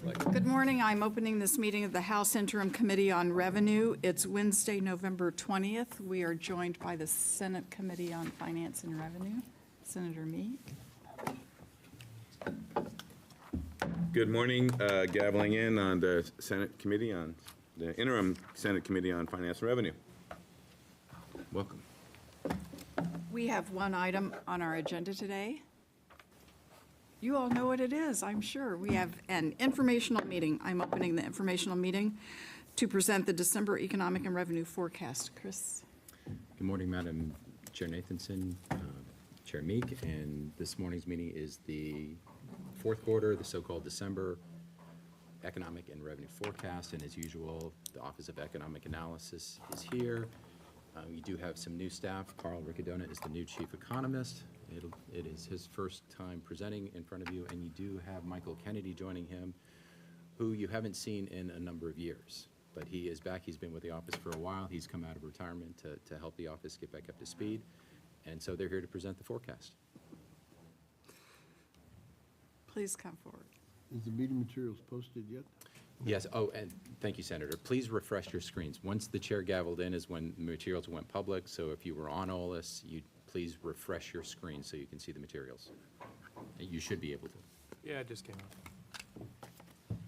Good morning. I'm opening this meeting of the House Interim Committee on Revenue. It's Wednesday, November 20th. We are joined by the Senate Committee on Finance and Revenue, Senator Meek. Good morning. Gaveling in on the Senate Committee on the Interim Senate Committee on Finance and Revenue. Welcome. We have one item on our agenda today. You all know what it is, I'm sure. We have an informational meeting. I'm opening the informational meeting to present the December Economic and Revenue Forecast. Chris. Good morning, Madam Chair Nathanson, Chair Meek, and this morning's meeting is the fourth quarter, the so-called December Economic and Revenue Forecast, and as usual, the Office of Economic Analysis is here. We do have some new staff. Carl Riccadonna is the new Chief Economist. It is his first time presenting in front of you, and you do have Michael Kennedy joining him, who you haven't seen in a number of years. But he is back. He's been with the office for a while. He's come out of retirement to help the office get back up to speed. And so they're here to present the forecast. Please come forward. Is the meeting materials posted yet? Yes. Oh, and thank you, Senator. Please refresh your screens. Once the chair gavelled in is when the materials went public. So if you were on OLS, please refresh your screen so you can see the materials. You should be able to. Yeah, it just came out.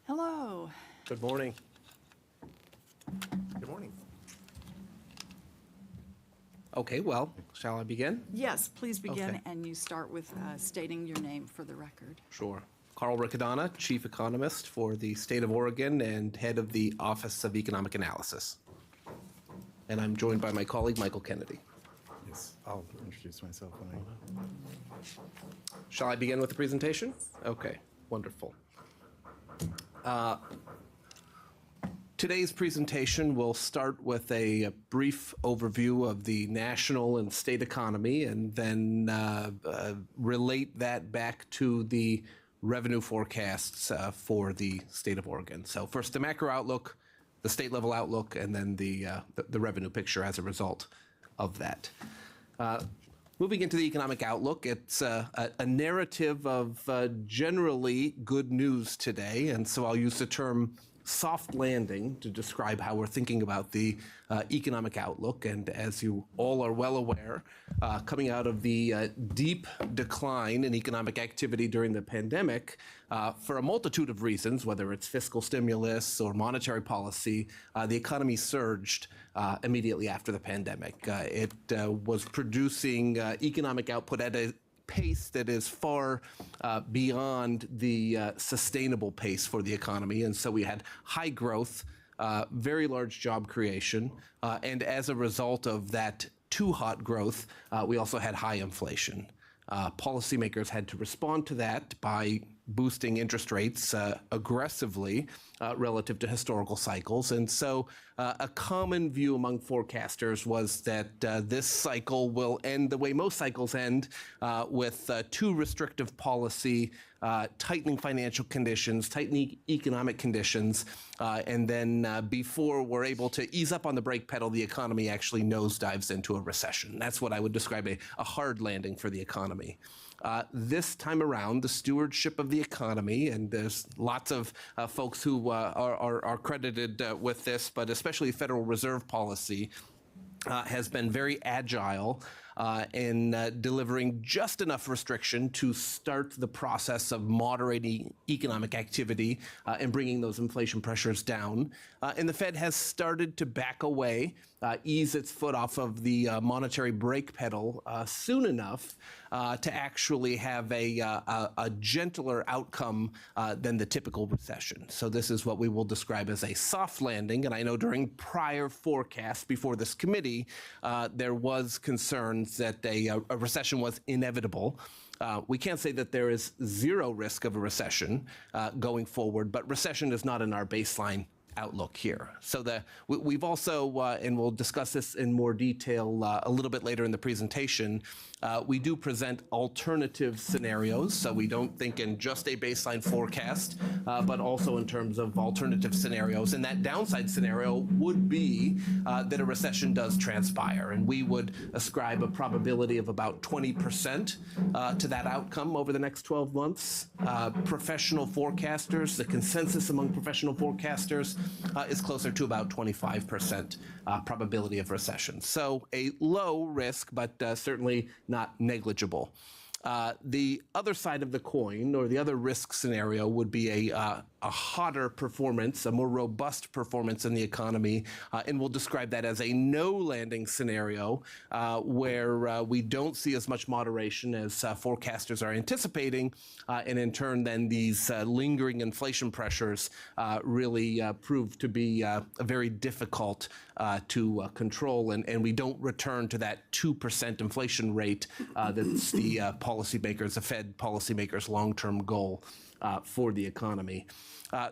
Hello. Good morning. Good morning. Okay, well, shall I begin? Yes, please begin, Okay. and you start with stating your name for the record. Sure. Carl Riccadonna, Chief Economist for the State of Oregon and Head of the Office of Economic Analysis. And I'm joined by my colleague, Michael Kennedy. Yes, I'll introduce myself when I... Shall I begin with the presentation? Okay, wonderful. Today's presentation will start with a brief overview of the national and state economy and then relate that back to the revenue forecasts for the state of Oregon. So first the macro outlook, the state level outlook, and then the revenue picture as a result of that. Moving into the economic outlook, it's a narrative of generally good news today, and so I'll use the term soft landing to describe how we're thinking about the economic outlook. And as you all are well aware, coming out of the deep decline in economic activity during the pandemic, for a multitude of reasons, whether it's fiscal stimulus or monetary policy, the economy surged immediately after the pandemic. It was producing economic output at a pace that is far beyond the sustainable pace for the economy. And so we had high growth, very large job creation, and as a result of that too hot growth, we also had high inflation. Policymakers had to respond to that by boosting interest rates aggressively relative to historical cycles. And so a common view among forecasters was that this cycle will end the way most cycles end, with too restrictive policy, tightening financial conditions, tightening economic conditions, and then before we're able to ease up on the brake pedal, the economy actually nosedives into a recession. That's what I would describe a hard landing for the economy. This time around, the stewardship of the economy, and there's lots of folks who are credited with this, but especially Federal Reserve policy, has been very agile in delivering just enough restriction to start the process of moderating economic activity and bringing those inflation pressures down. And the Fed has started to back away, ease its foot off of the monetary brake pedal soon enough to actually have a gentler outcome than the typical recession. So this is what we will describe as a soft landing. And I know during prior forecasts before this committee, there was concerns that a recession was inevitable. We can't say that there is zero risk of a recession going forward, but recession is not in our baseline outlook here. So we've also, and we'll discuss this in more detail a little bit later in the presentation, we do present alternative scenarios. So we don't think in just a baseline forecast, but also in terms of alternative scenarios. And that downside scenario would be that a recession does transpire. And we would ascribe a probability of about 20% to that outcome over the next 12 months. Professional forecasters, the consensus among professional forecasters is closer to about 25% probability of recession. So a low risk, but certainly not negligible. The other side of the coin, or the other risk scenario, would be a hotter performance, a more robust performance in the economy, and we'll describe that as a no landing scenario where we don't see as much moderation as forecasters are anticipating, and in turn then these lingering inflation pressures really prove to be very difficult to control, and we don't return to that 2% inflation rate that's the policymakers, the Fed policymakers' long-term goal for the economy.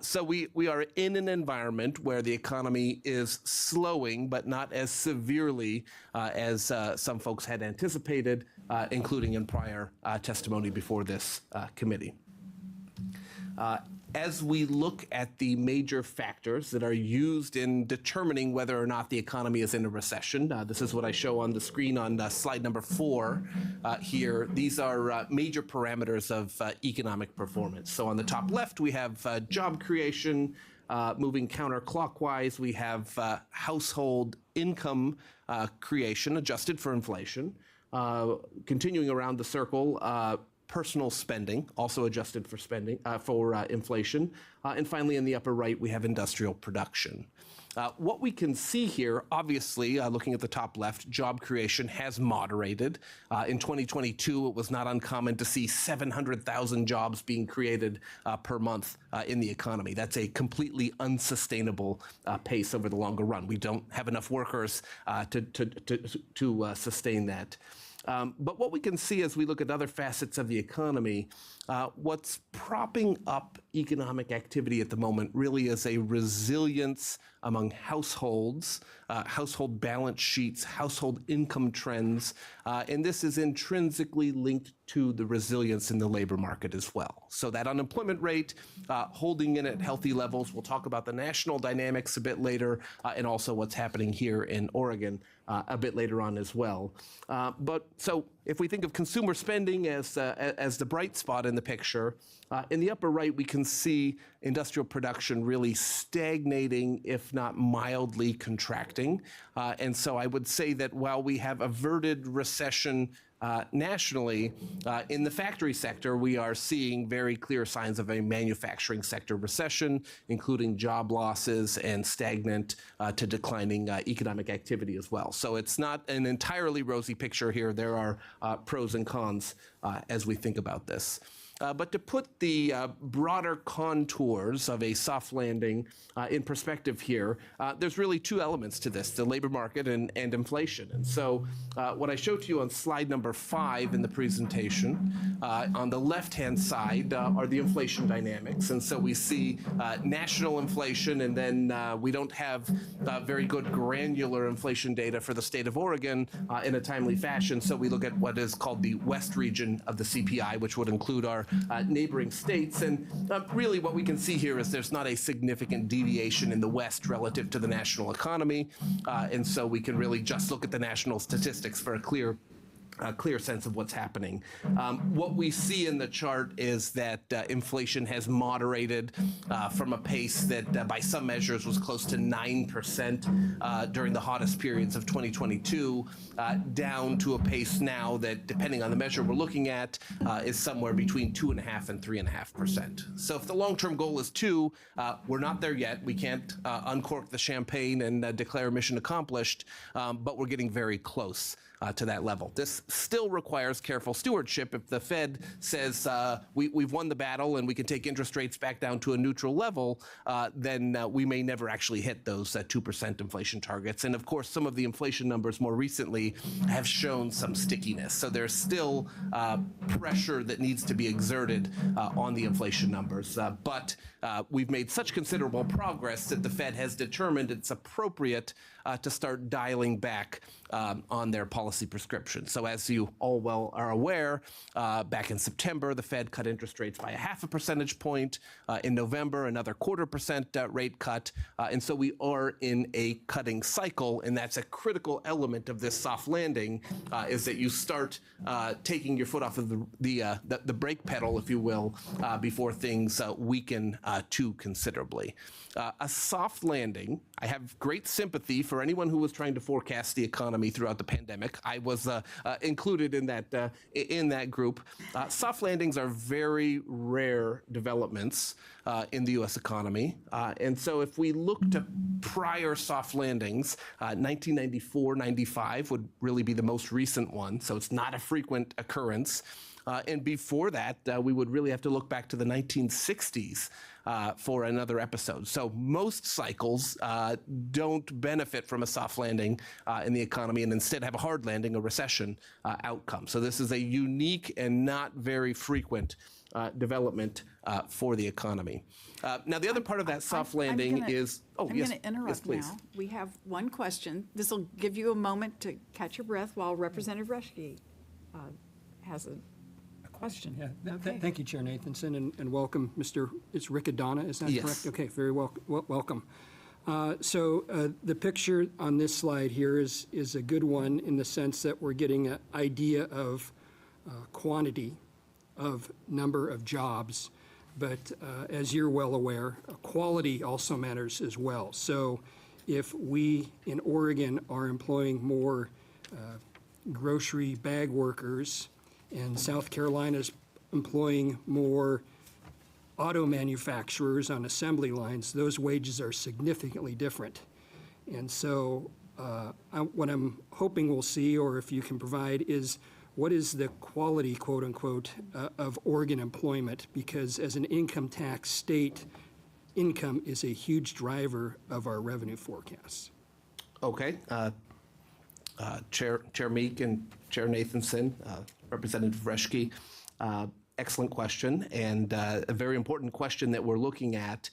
So we are in an environment where the economy is slowing, but not as severely as some folks had anticipated, including in prior testimony before this committee. As we look at the major factors that are used in determining whether or not the economy is in a recession, this is what I show on the screen on slide number 4 here. These are major parameters of economic performance. So on the top left, we have job creation. Moving counterclockwise, we have household income creation adjusted for inflation. Continuing around the circle, personal spending, also adjusted for spending for inflation. And finally, in the upper right, we have industrial production. What we can see here, obviously, looking at the top left, job creation has moderated. In 2022, it was not uncommon to see 700,000 jobs being created per month in the economy. That's a completely unsustainable pace over the longer run. We don't have enough workers to sustain that. But what we can see as we look at other facets of the economy, what's propping up economic activity at the moment really is a resilience among households, household balance sheets, household income trends, and this is intrinsically linked to the resilience in the labor market as well. So that unemployment rate holding in at healthy levels. We'll talk about the national dynamics a bit later, and also what's happening here in Oregon a bit later on as well. But so if we think of consumer spending as the bright spot in the picture, in the upper right we can see industrial production really stagnating, if not mildly contracting. And so I would say that while we have averted recession nationally, in the factory sector, we are seeing very clear signs of a manufacturing sector recession, including job losses and stagnant to declining economic activity as well. So it's not an entirely rosy picture here. There are pros and cons as we think about this. But to put the broader contours of a soft landing in perspective here, there's really two elements to this, the labor market and inflation. And so what I showed to you on slide number 5 in the presentation, on the left-hand side are the inflation dynamics. And so we see national inflation, and then we don't have very good granular inflation data for the state of Oregon in a timely fashion. So we look at what is called the West region of the CPI, which would include our neighboring states. And really what we can see here is there's not a significant deviation in the West relative to the national economy. And so we can really just look at the national statistics for a clear sense of what's happening. What we see in the chart is that inflation has moderated from a pace that by some measures was close to 9% during the hottest periods of 2022, down to a pace now that, depending on the measure we're looking at, is somewhere between 2.5% and 3.5%. So if the long-term goal is 2, we're not there yet. We can't uncork the champagne and declare mission accomplished, but we're getting very close to that level. This still requires careful stewardship. If the Fed says we've won the battle and we can take interest rates back down to a neutral level, then we may never actually hit those 2% inflation targets. And of course, some of the inflation numbers more recently have shown some stickiness. So there's still pressure that needs to be exerted on the inflation numbers. But we've made such considerable progress that the Fed has determined it's appropriate to start dialing back on their policy prescription. So as you all well are aware, back in September, the Fed cut interest rates by 0.5 percentage point. In November, another 0.25% rate cut. And so we are in a cutting cycle, and that's a critical element of this soft landing, is that you start taking your foot off of the brake pedal, if you will, before things weaken too considerably. A soft landing, I have great sympathy for anyone who was trying to forecast the economy throughout the pandemic. I was included in that group. Soft landings are very rare developments in the U.S. economy. And so if we look to prior soft landings, 1994-95 would really be the most recent one, so it's not a frequent occurrence. And before that, we would really have to look back to the 1960s for another episode. So most cycles don't benefit from a soft landing in the economy and instead have a hard landing, a recession outcome. So this is a unique and not very frequent development for the economy. Now, the other part of that soft landing is... Oh, I'm yes. going to Yes, interrupt please. now. We have one question. This will give you a moment to catch your breath while Representative Reschke has a question. Yeah, Okay. thank you, Chair Nathanson, and welcome, it's Rick Adana, is that Yes. correct? Okay, very welcome. So the picture on this slide here is a good one in the sense that we're getting an idea of quantity of number of jobs, but as you're well aware, quality also matters as well. So if we in Oregon are employing more grocery bag workers and South Carolina's employing more auto manufacturers on assembly lines, those wages are significantly different. And so what I'm hoping we'll see, or if you can provide, is what is the quality, quote unquote, of Oregon employment? Because as an income tax state, income is a huge driver of our revenue forecasts. Okay. Chair Meek and Chair Nathanson, Representative Reschke, excellent question, and a very important question that we're looking at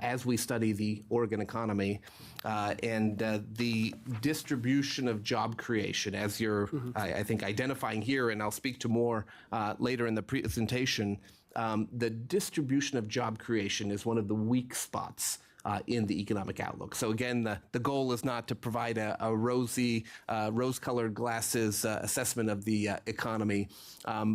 as we study the Oregon economy and the distribution of job creation, as you're, I think, identifying here, and I'll speak to more later in the presentation. The distribution of job creation is one of the weak spots in the economic outlook. So again, the goal is not to provide a rosy, rose-colored glasses assessment of the economy.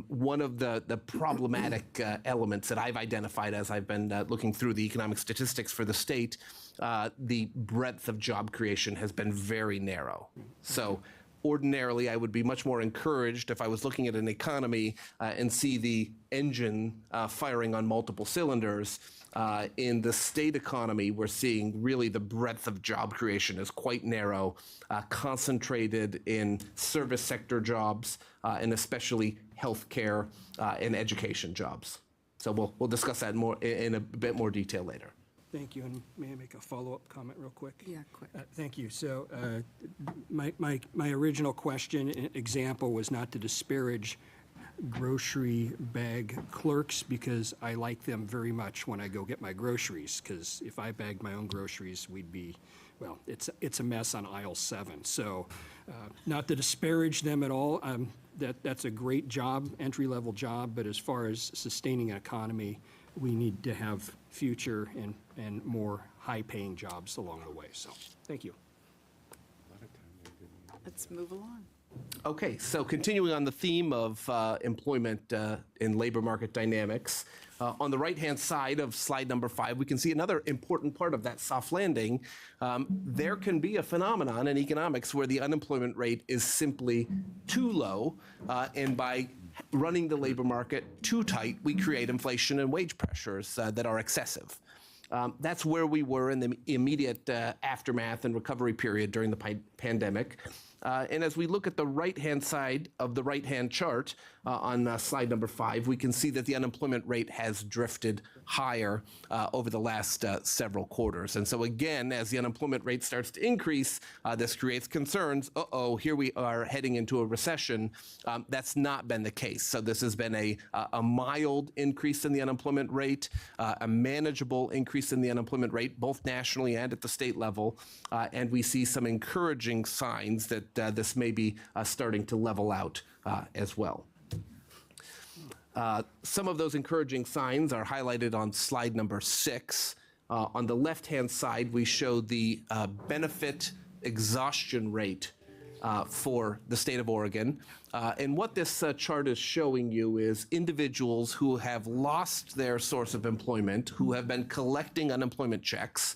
One of the problematic elements that I've identified as I've been looking through the economic statistics for the state, the breadth of job creation has been very narrow. So ordinarily, I would be much more encouraged if I was looking at an economy and see the engine firing on multiple cylinders. In the state economy, we're seeing really the breadth of job creation is quite narrow, concentrated in service sector jobs, and especially healthcare and education jobs. So we'll discuss that more in a bit more detail later. Thank you, and may I make a follow-up comment real quick? Yeah, quick. Thank you. So my original question example was not to disparage grocery bag clerks, because I like them very much when I go get my groceries, because if I bagged my own groceries, we'd be, well, it's a mess on aisle 7. So not to disparage them at all. That's a great job, entry-level job, but as far as sustaining an economy, we need to have future and more high-paying jobs along the way. So thank you. Let's move along. Okay, so continuing on the theme of employment and labor market dynamics, on the right-hand side of slide number 5, we can see another important part of that soft landing. There can be a phenomenon in economics where the unemployment rate is simply too low, and by running the labor market too tight, we create inflation and wage pressures that are excessive. That's where we were in the immediate aftermath and recovery period during the pandemic. And as we look at the right-hand side of the right-hand chart on slide number 5, we can see that the unemployment rate has drifted higher over the last several quarters. And so again, as the unemployment rate starts to increase, this creates concerns. Here we are heading into a recession. That's not been the case. So this has been a mild increase in the unemployment rate, a manageable increase in the unemployment rate, both nationally and at the state level. And we see some encouraging signs that this may be starting to level out as well. Some of those encouraging signs are highlighted on slide number 6. On the left-hand side, we show the benefit exhaustion rate for the state of Oregon. And what this chart is showing you is individuals who have lost their source of employment, who have been collecting unemployment checks,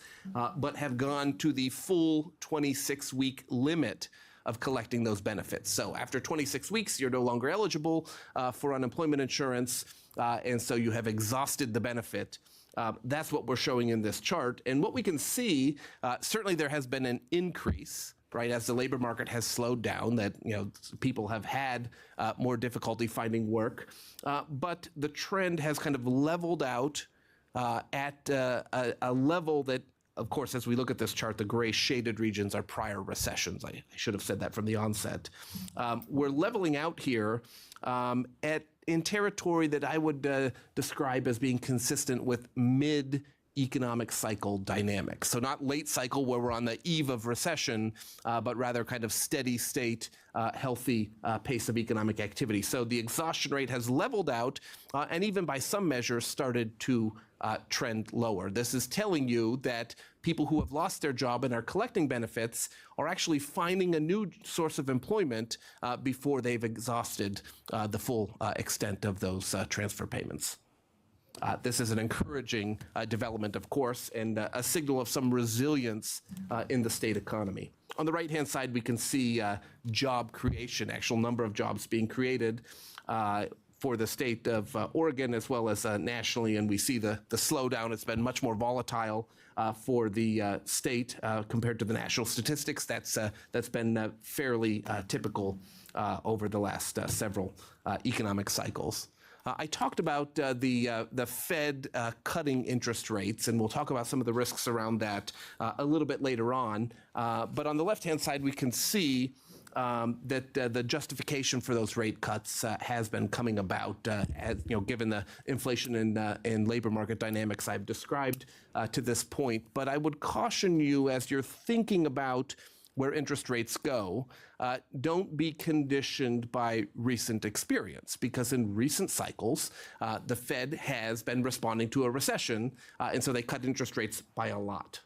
but have gone to the full 26-week limit of collecting those benefits. So after 26 weeks, you're no longer eligible for unemployment insurance, and so you have exhausted the benefit. That's what we're showing in this chart. And what we can see, certainly there has been an increase, right, as the labor market has slowed down, that people have had more difficulty finding work. But the trend has kind of leveled out at a level that, of course, as we look at this chart, the gray shaded regions are prior recessions. I should have said that from the onset. We're leveling out here in territory that I would describe as being consistent with mid-economic cycle dynamics. So not late cycle where we're on the eve of recession, but rather kind of steady state, healthy pace of economic activity. So the exhaustion rate has leveled out and even by some measures started to trend lower. This is telling you that people who have lost their job and are collecting benefits are actually finding a new source of employment before they've exhausted the full extent of those transfer payments. This is an encouraging development, of course, and a signal of some resilience in the state economy. On the right-hand side, we can see job creation, actual number of jobs being created for the state of Oregon as well as nationally, and we see the slowdown. It's been much more volatile for the state compared to the national statistics. That's been fairly typical over the last several economic cycles. I talked about the Fed cutting interest rates, and we'll talk about some of the risks around that a little bit later on. But on the left-hand side, we can see that the justification for those rate cuts has been coming about, given the inflation and labor market dynamics I've described to this point. But I would caution you, as you're thinking about where interest rates go, don't be conditioned by recent experience, because in recent cycles, the Fed has been responding to a recession, and so they cut interest rates by a lot.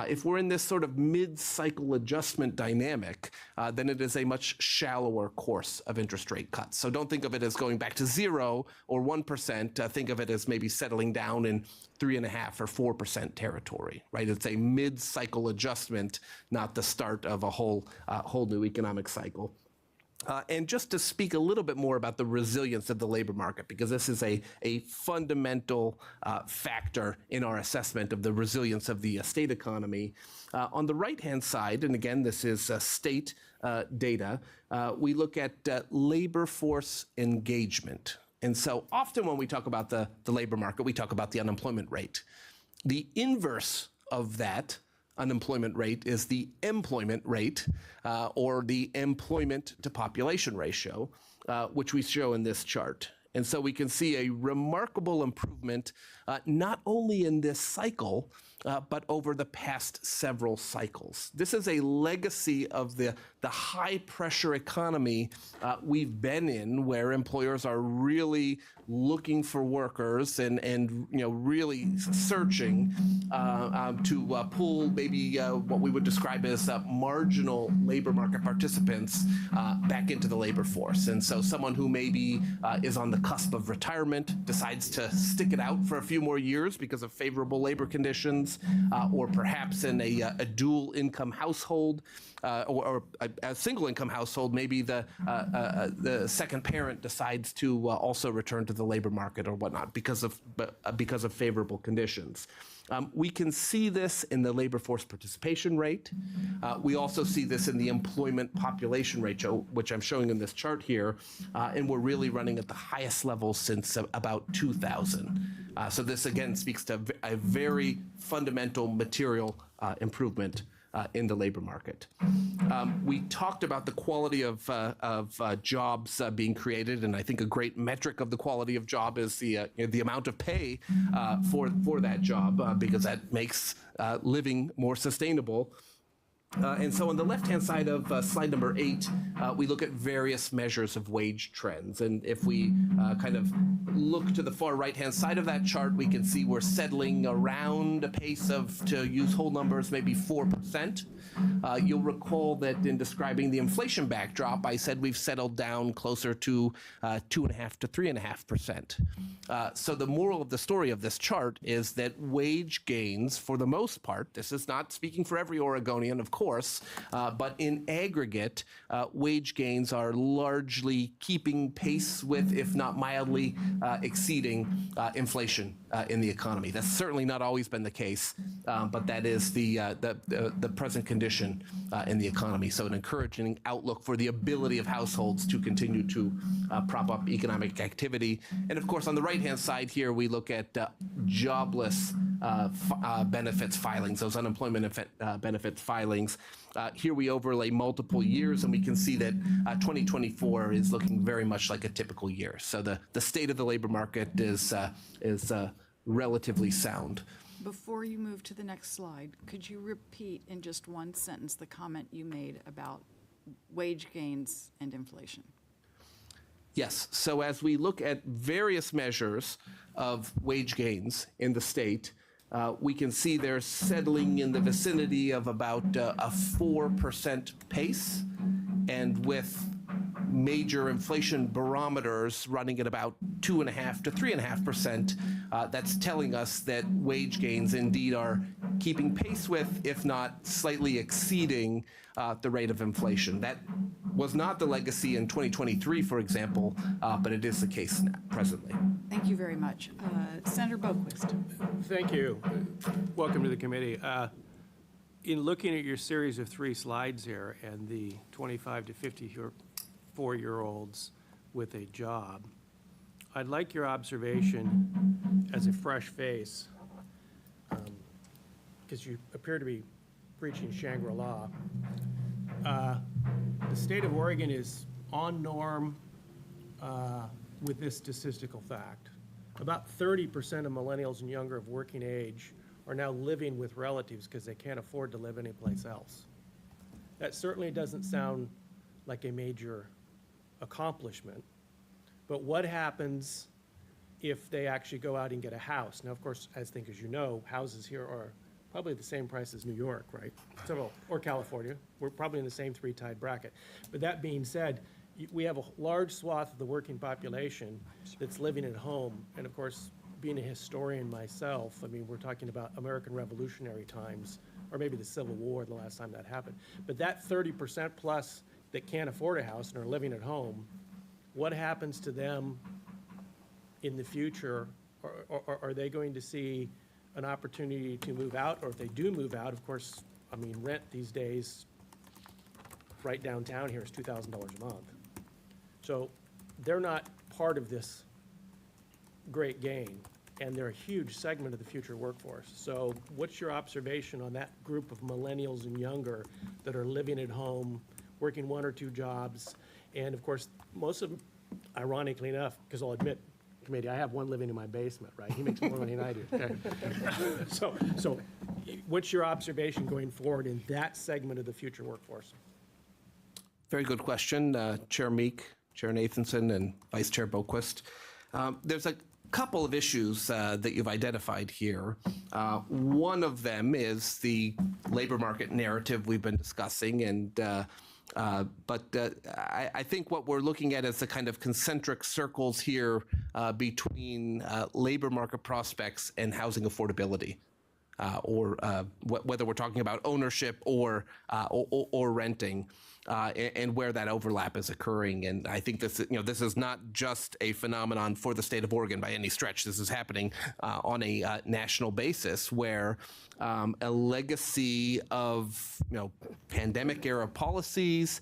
If we're in this sort of mid-cycle adjustment dynamic, then it is a much shallower course of interest rate cuts. So don't think of it as going back to 0 or 1%. Think of it as maybe settling down in 3.5% or 4% territory, right? It's a mid-cycle adjustment, not the start of a whole new economic cycle. And just to speak a little bit more about the resilience of the labor market, because this is a fundamental factor in our assessment of the resilience of the state economy. On the right-hand side, and again, this is state data, we look at labor force engagement. And so often when we talk about the labor market, we talk about the unemployment rate. The inverse of that unemployment rate is the employment rate, or the employment to population ratio, which we show in this chart. And so we can see a remarkable improvement, not only in this cycle, but over the past several cycles. This is a legacy of the high-pressure economy we've been in, where employers are really looking for workers and really searching to pull maybe what we would describe as marginal labor market participants back into the labor force. And so someone who maybe is on the cusp of retirement decides to stick it out for a few more years because of favorable labor conditions, conditions, or perhaps in a dual income household, or a single income household, maybe the second parent decides to also return to the labor market or whatnot because of favorable conditions. We can see this in the labor force participation rate. We also see this in the employment population ratio, which I'm showing in this chart here, and we're really running at the highest level since about 2000. So this again speaks to a very fundamental material improvement in the labor market. We talked about the quality of jobs being created, and I think a great metric of the quality of job is the amount of pay for that job, because that makes living more sustainable. And so on the left-hand side of slide number 8, we look at various measures of wage trends. And if we kind of look to the far right-hand side of that chart, we can see we're settling around a pace of, to use whole numbers, maybe 4%. You'll recall that in describing the inflation backdrop, I said we've settled down closer to 2.5 to 3.5%. So the moral of the story of this chart is that wage gains, for the most part, this is not speaking for every Oregonian, of course, but in aggregate, wage gains are largely keeping pace with, if not mildly exceeding, inflation in the economy. That's certainly not always been the case, but that is the present condition in the economy. So an encouraging outlook for the ability of households to continue to prop up economic activity. And of course, on the right-hand side here, we look at jobless benefits filings, those unemployment benefits filings. Here we overlay multiple years, and we can see that 2024 is looking very much like a typical year. So the state of the labor market is relatively sound. Before you move to the next slide, could you repeat in just one sentence the comment you made about wage gains and inflation? Yes. So as we look at various measures of wage gains in the state, we can see they're settling in the vicinity of about a 4% pace, and with major inflation barometers running at about 2.5 to 3.5%. That's telling us that wage gains indeed are keeping pace with, if not slightly exceeding, the rate of inflation. That was not the legacy in 2023, for example, but it is the case now, presently. Thank you very much. Senator Boquist. Thank you. Welcome to the committee. In looking at your series of 3 slides here and the 25 to 54-year-olds with a job, I'd like your observation as a fresh face, because you appear to be preaching Shangri-La. The state of Oregon is on norm with this statistical fact. About 30% of millennials and younger of working age are now living with relatives because they can't afford to live anyplace else. That certainly doesn't sound like a major accomplishment, but what happens if they actually go out and get a house? Now, of course, as you know, houses here are probably the same price as New York, right? Or California. We're probably in the same 3-tide bracket. But that being said, we have a large swath of the working population that's living at home. And of course, being a historian myself, I mean, we're talking about American Revolutionary times, or maybe the Civil War, the last time that happened. But that 30% plus that can't afford a house and are living at home, what happens to them in the future? Or are they going to see an opportunity to move out? Or if they do move out, of course, I mean, rent these days right downtown here is $2,000 a month. So they're not part of this great gain, and they're a huge segment of the future workforce. So what's your observation on that group of millennials and younger that are living at home, working 1 or 2 jobs? And of course, most of them, ironically enough, because I'll admit, committee, I have one living in my basement, right? He makes more money than I do. Okay. So what's your observation going forward in that segment of the future workforce? Very good question, Chair Meek, Chair Nathanson, and Vice Chair Boquist. There's a couple of issues that you've identified here. One of them is the labor market narrative we've been discussing, and but I think what we're looking at is the kind of concentric circles here between labor market prospects and housing affordability. whether we're talking about ownership or renting, and where that overlap is occurring. And I think this is not just a phenomenon for the state of Oregon by any stretch. This is happening on a national basis, where a legacy of pandemic era policies,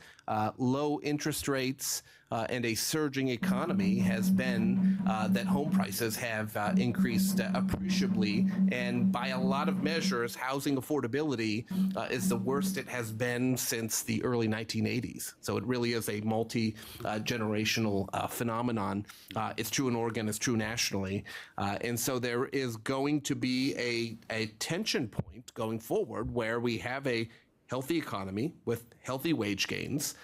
low interest rates, and a surging economy has been that home prices have increased appreciably, and by a lot of measures, housing affordability is the worst it has been since the early 1980s. So it really is a multi-generational phenomenon. It's true in Oregon, it's true nationally, and so there is going to be a tension point going forward where we have a healthy economy with healthy wage gains,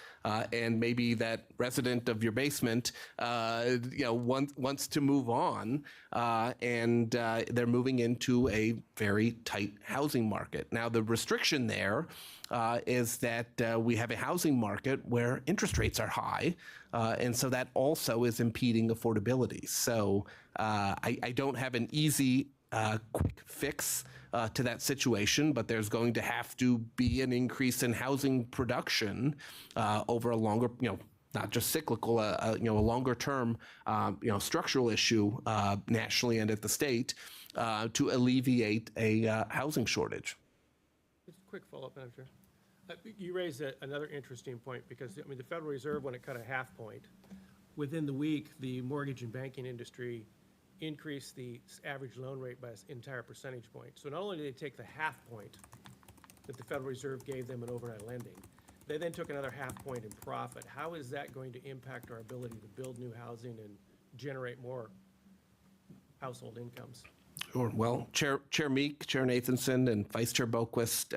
and maybe that resident of your basement, wants to move on, and they're moving into a very tight housing market. Now, the restriction there is that we have a housing market where interest rates are high, and so that also is impeding affordability. So I don't have an easy quick fix to that situation, but there's going to have to be an increase in housing production over a longer, not just cyclical, a longer term, structural issue nationally and at the state to alleviate a housing shortage. Just a quick follow-up, Madam Chair. You raised another interesting point, because the Federal Reserve, when it cut a half point, within the week, the mortgage and banking industry increase the average loan rate by an entire percentage point. So not only did they take the half point that the Federal Reserve gave them in overnight lending, they then took another half point in profit. How is that going to impact our ability to build new housing and generate more household incomes? Sure. Well, Chair Meek, Chair Nathanson, and Vice Chair Boquist,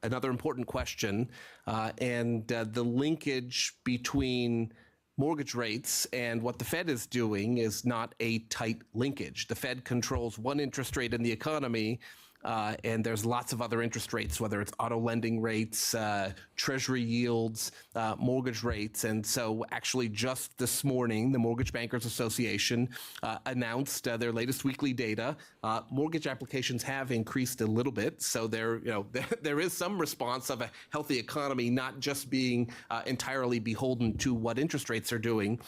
another important question, and the linkage between mortgage rates and what the Fed is doing is not a tight linkage. The Fed controls one interest rate in the economy, and there's lots of other interest rates, whether it's auto lending rates, treasury yields, mortgage rates. And so actually just this morning, the Mortgage Bankers Association announced their latest weekly data. Mortgage applications have increased a little bit. So there is some response of a healthy economy, not just being entirely beholden to what interest rates are doing.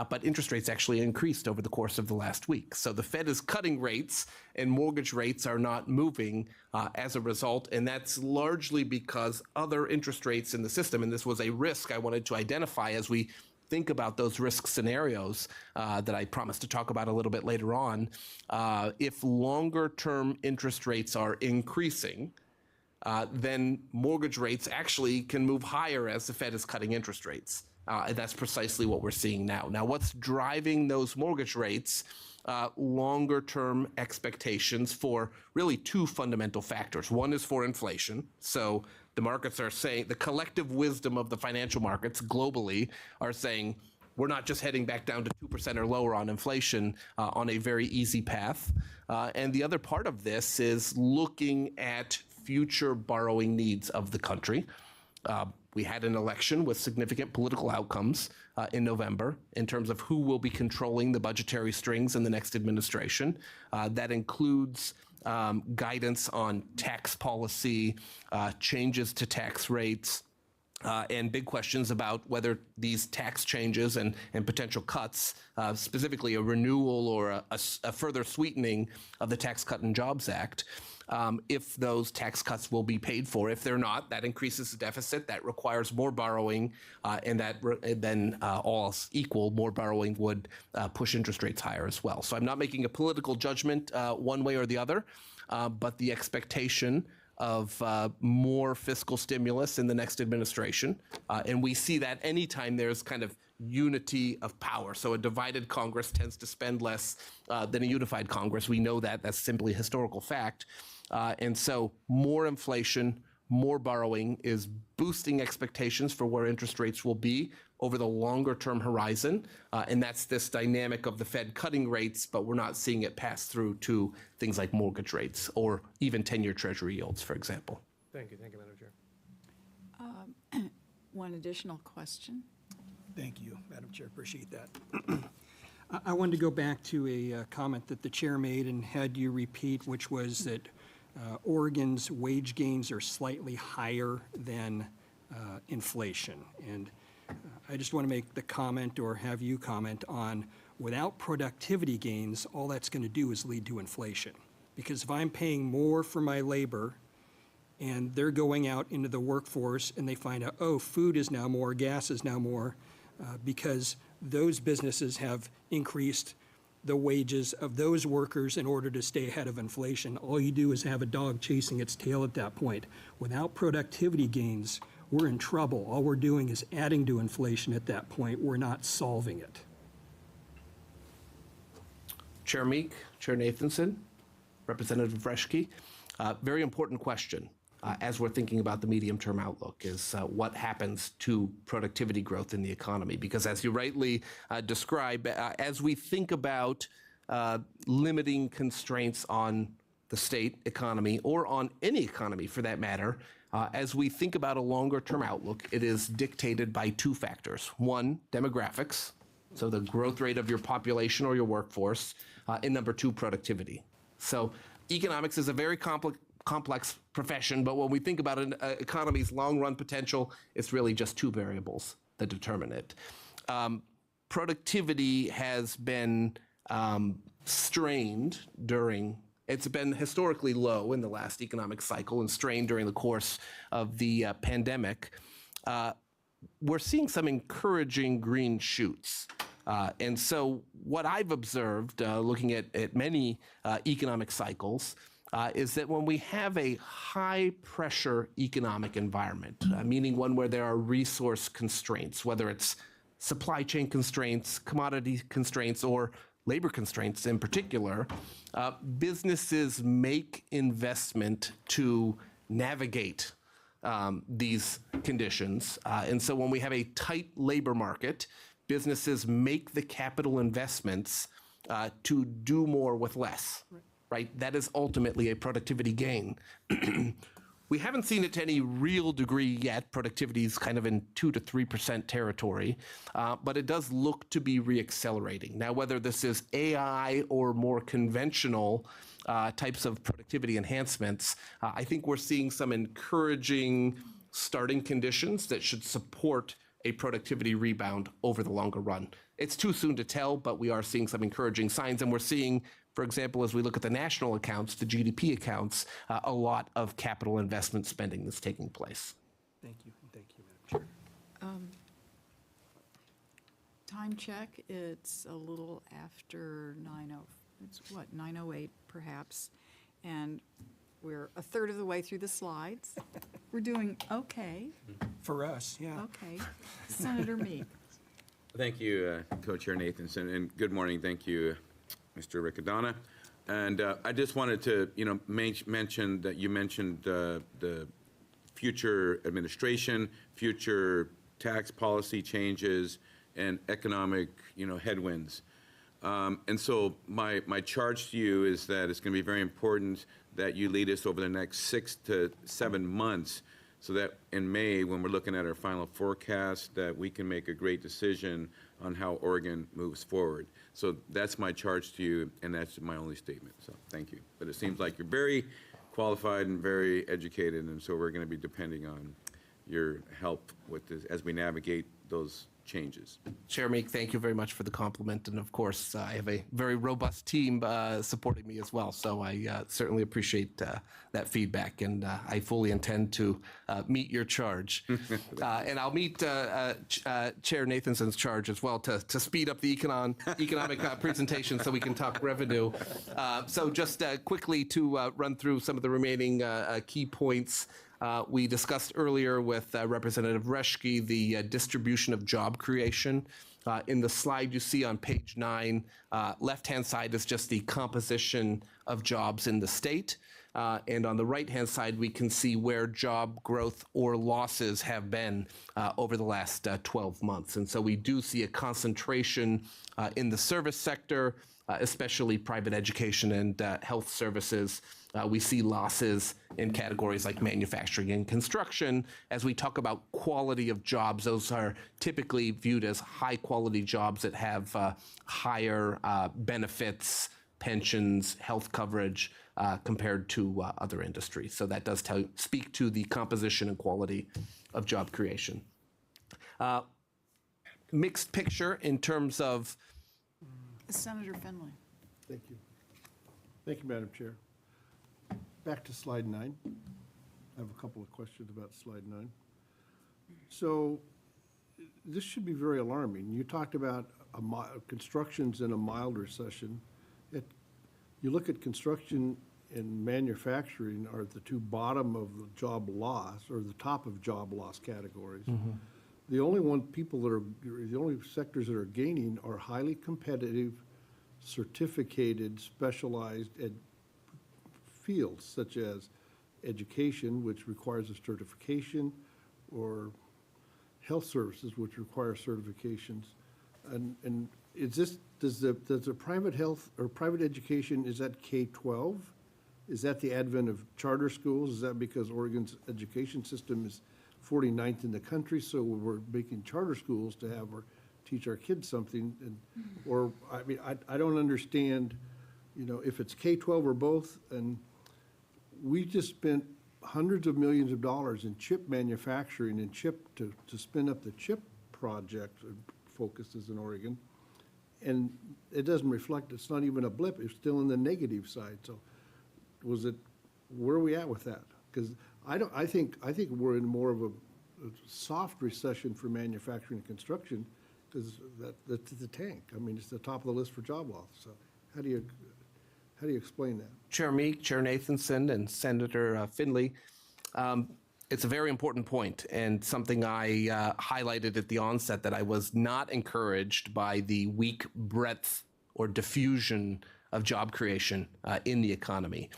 But interest rates actually increased over the course of the last week. So the Fed is cutting rates, and mortgage rates are not moving as a result. And that's largely because other interest rates in the system, and this was a risk I wanted to identify as we think about those risk scenarios that I promised to talk about a little bit later on. If longer-term interest rates are increasing, then mortgage rates actually can move higher as the Fed is cutting interest rates. And that's precisely what we're seeing now. Now, what's driving those mortgage rates? Longer-term expectations for really two fundamental factors. One is for inflation. So the markets are saying, the collective wisdom of the financial markets globally are saying, we're not just heading back down to 2% or lower on inflation on a very easy path. And the other part of this is looking at future borrowing needs of the country. We had an election with significant political outcomes in November in terms of who will be controlling the budgetary strings in the next administration. That includes guidance on tax policy, changes to tax rates, and big questions about whether these tax changes and potential cuts, specifically a renewal or a further sweetening of the Tax Cut and Jobs Act, if those tax cuts will be paid for. If they're not, that increases the deficit, that requires more borrowing, and then all else equal, more borrowing would push interest rates higher as well. So I'm not making a political judgment one way or the other, but the expectation of more fiscal stimulus in the next administration. And we see that anytime there's kind of unity of power. So a divided Congress tends to spend less than a unified Congress. We know that. That's simply a historical fact. And so more inflation, more borrowing is boosting expectations for where interest rates will be over the longer term horizon. And that's this dynamic of the Fed cutting rates, but we're not seeing it pass through to things like mortgage rates or even 10-year Treasury yields, for example. Thank you, Madam Chair. One additional question. Thank you, Madam Chair. Appreciate that. I wanted to go back to a comment that the chair made and had you repeat, which was that Oregon's wage gains are slightly higher than inflation. And I just want to make the comment, or have you comment on, without productivity gains, all that's going to do is lead to inflation. Because if I'm paying more for my labor and they're going out into the workforce and they find out, oh, food is now more, gas is now more, because those businesses have increased the wages of those workers in order to stay ahead of inflation. All you do is have a dog chasing its tail at that point. Without productivity gains, we're in trouble. All we're doing is adding to inflation at that point. We're not solving it. Chair Meek, Chair Nathanson, Representative Reschke, very important question as we're thinking about the medium-term outlook is what happens to productivity growth in the economy. Because as you rightly describe, as we think about limiting constraints on the state economy or on any economy for that matter, as we think about a longer-term outlook, it is dictated by two factors. One, demographics, so the growth rate of your population or your workforce, and number two, productivity. So economics is a very complex profession, but when we think about an economy's long-run potential, it's really just two variables that determine it. Productivity has been strained during, it's been historically low in the last economic cycle and strained during the course of the pandemic. We're seeing some encouraging green shoots. And so what I've observed looking at many economic cycles is that when we have a high pressure economic environment, meaning one where there are resource constraints, whether it's supply chain constraints, commodity constraints, or labor constraints in particular, businesses make investment to navigate these conditions. And so when we have a tight labor market, businesses make the capital investments to do more with less, right? That is ultimately a productivity gain. We haven't seen it to any real degree yet. Productivity is kind of in 2 to 3% territory, but it does look to be reaccelerating. Now, whether this is AI or more conventional types of productivity enhancements, I think we're seeing some encouraging starting conditions that should support a productivity rebound over the longer run. It's too soon to tell, but we are seeing some encouraging signs, and we're seeing, for example, as we look at the national accounts, the GDP accounts, a lot of capital investment spending that's taking place. Thank you. Thank you, Madam Chair. Time check, it's a little after 9:08 perhaps, and we're a third of the way through the slides. We're doing okay. For us, yeah. Okay. Senator Meek. Thank you, Co-Chair Nathanson, and good morning. Thank you, Mr. Riccadonna. And I just wanted to, mention that you mentioned the future administration, future tax policy changes, and economic, headwinds. And so my charge to you is that it's going to be very important that you lead us over the next 6 to 7 months so that in May, when we're looking at our final forecast, that we can make a great decision on how Oregon moves forward. So that's my charge to you, and that's my only statement. So thank you. But it seems like you're very qualified and very educated, and so we're going to be depending on your help with this as we navigate those changes. Chair Meek, thank you very much for the compliment. And of course, I have a very robust team supporting me as well. So I certainly appreciate that feedback. And I fully intend to meet your charge. And I'll meet Chair Nathanson's charge as well to speed up the economic presentation so we can talk revenue. So just quickly to run through some of the remaining key points. We discussed earlier with Representative Reschke the distribution of job creation. In the slide you see on page 9, left-hand side is just the composition of jobs in the state. And on the right-hand side, we can see where job growth or losses have been over the last 12 months. And so we do see a concentration in the service sector, especially private education and health services. We see losses in categories like manufacturing and construction. As we talk about quality of jobs, those are typically viewed as high quality jobs that have higher benefits, pensions, health coverage compared to other industries. So that does speak to the composition and quality of job creation. Mixed picture in terms of Senator Finley. Thank you. Thank you, Madam Chair. Back to slide 9. I have a couple of questions about slide 9. So this should be very alarming. You talked about construction's in a mild recession. You look at construction and manufacturing are the two bottom of the job loss, or the top of job loss categories. The only the only sectors that are gaining are highly competitive, certificated, specialized fields, such as education, which requires a certification, or health services, which require certifications. And is this, does the private health or private education, is that K-12? Is that the advent of charter schools? Is that because Oregon's education system is 49th in the country, so we're making charter schools to have teach our kids something? And, or, I mean, I don't understand, you know, if it's K-12 or both, and we just spent hundreds of millions of dollars in chip manufacturing and chip to spin up the chip project, focuses in Oregon, and it doesn't reflect, it's not even a blip, it's still in the negative side. So where are we at with that? Because I think we're in more of a soft recession for manufacturing and construction, because that's the tank. I mean, it's the top of the list for job loss. So how do you explain that? Chair Meek, Chair Nathanson, and Senator Finley. It's a very important point, and something I highlighted at the onset, that I was not encouraged by the weak breadth or diffusion of job creation in the economy.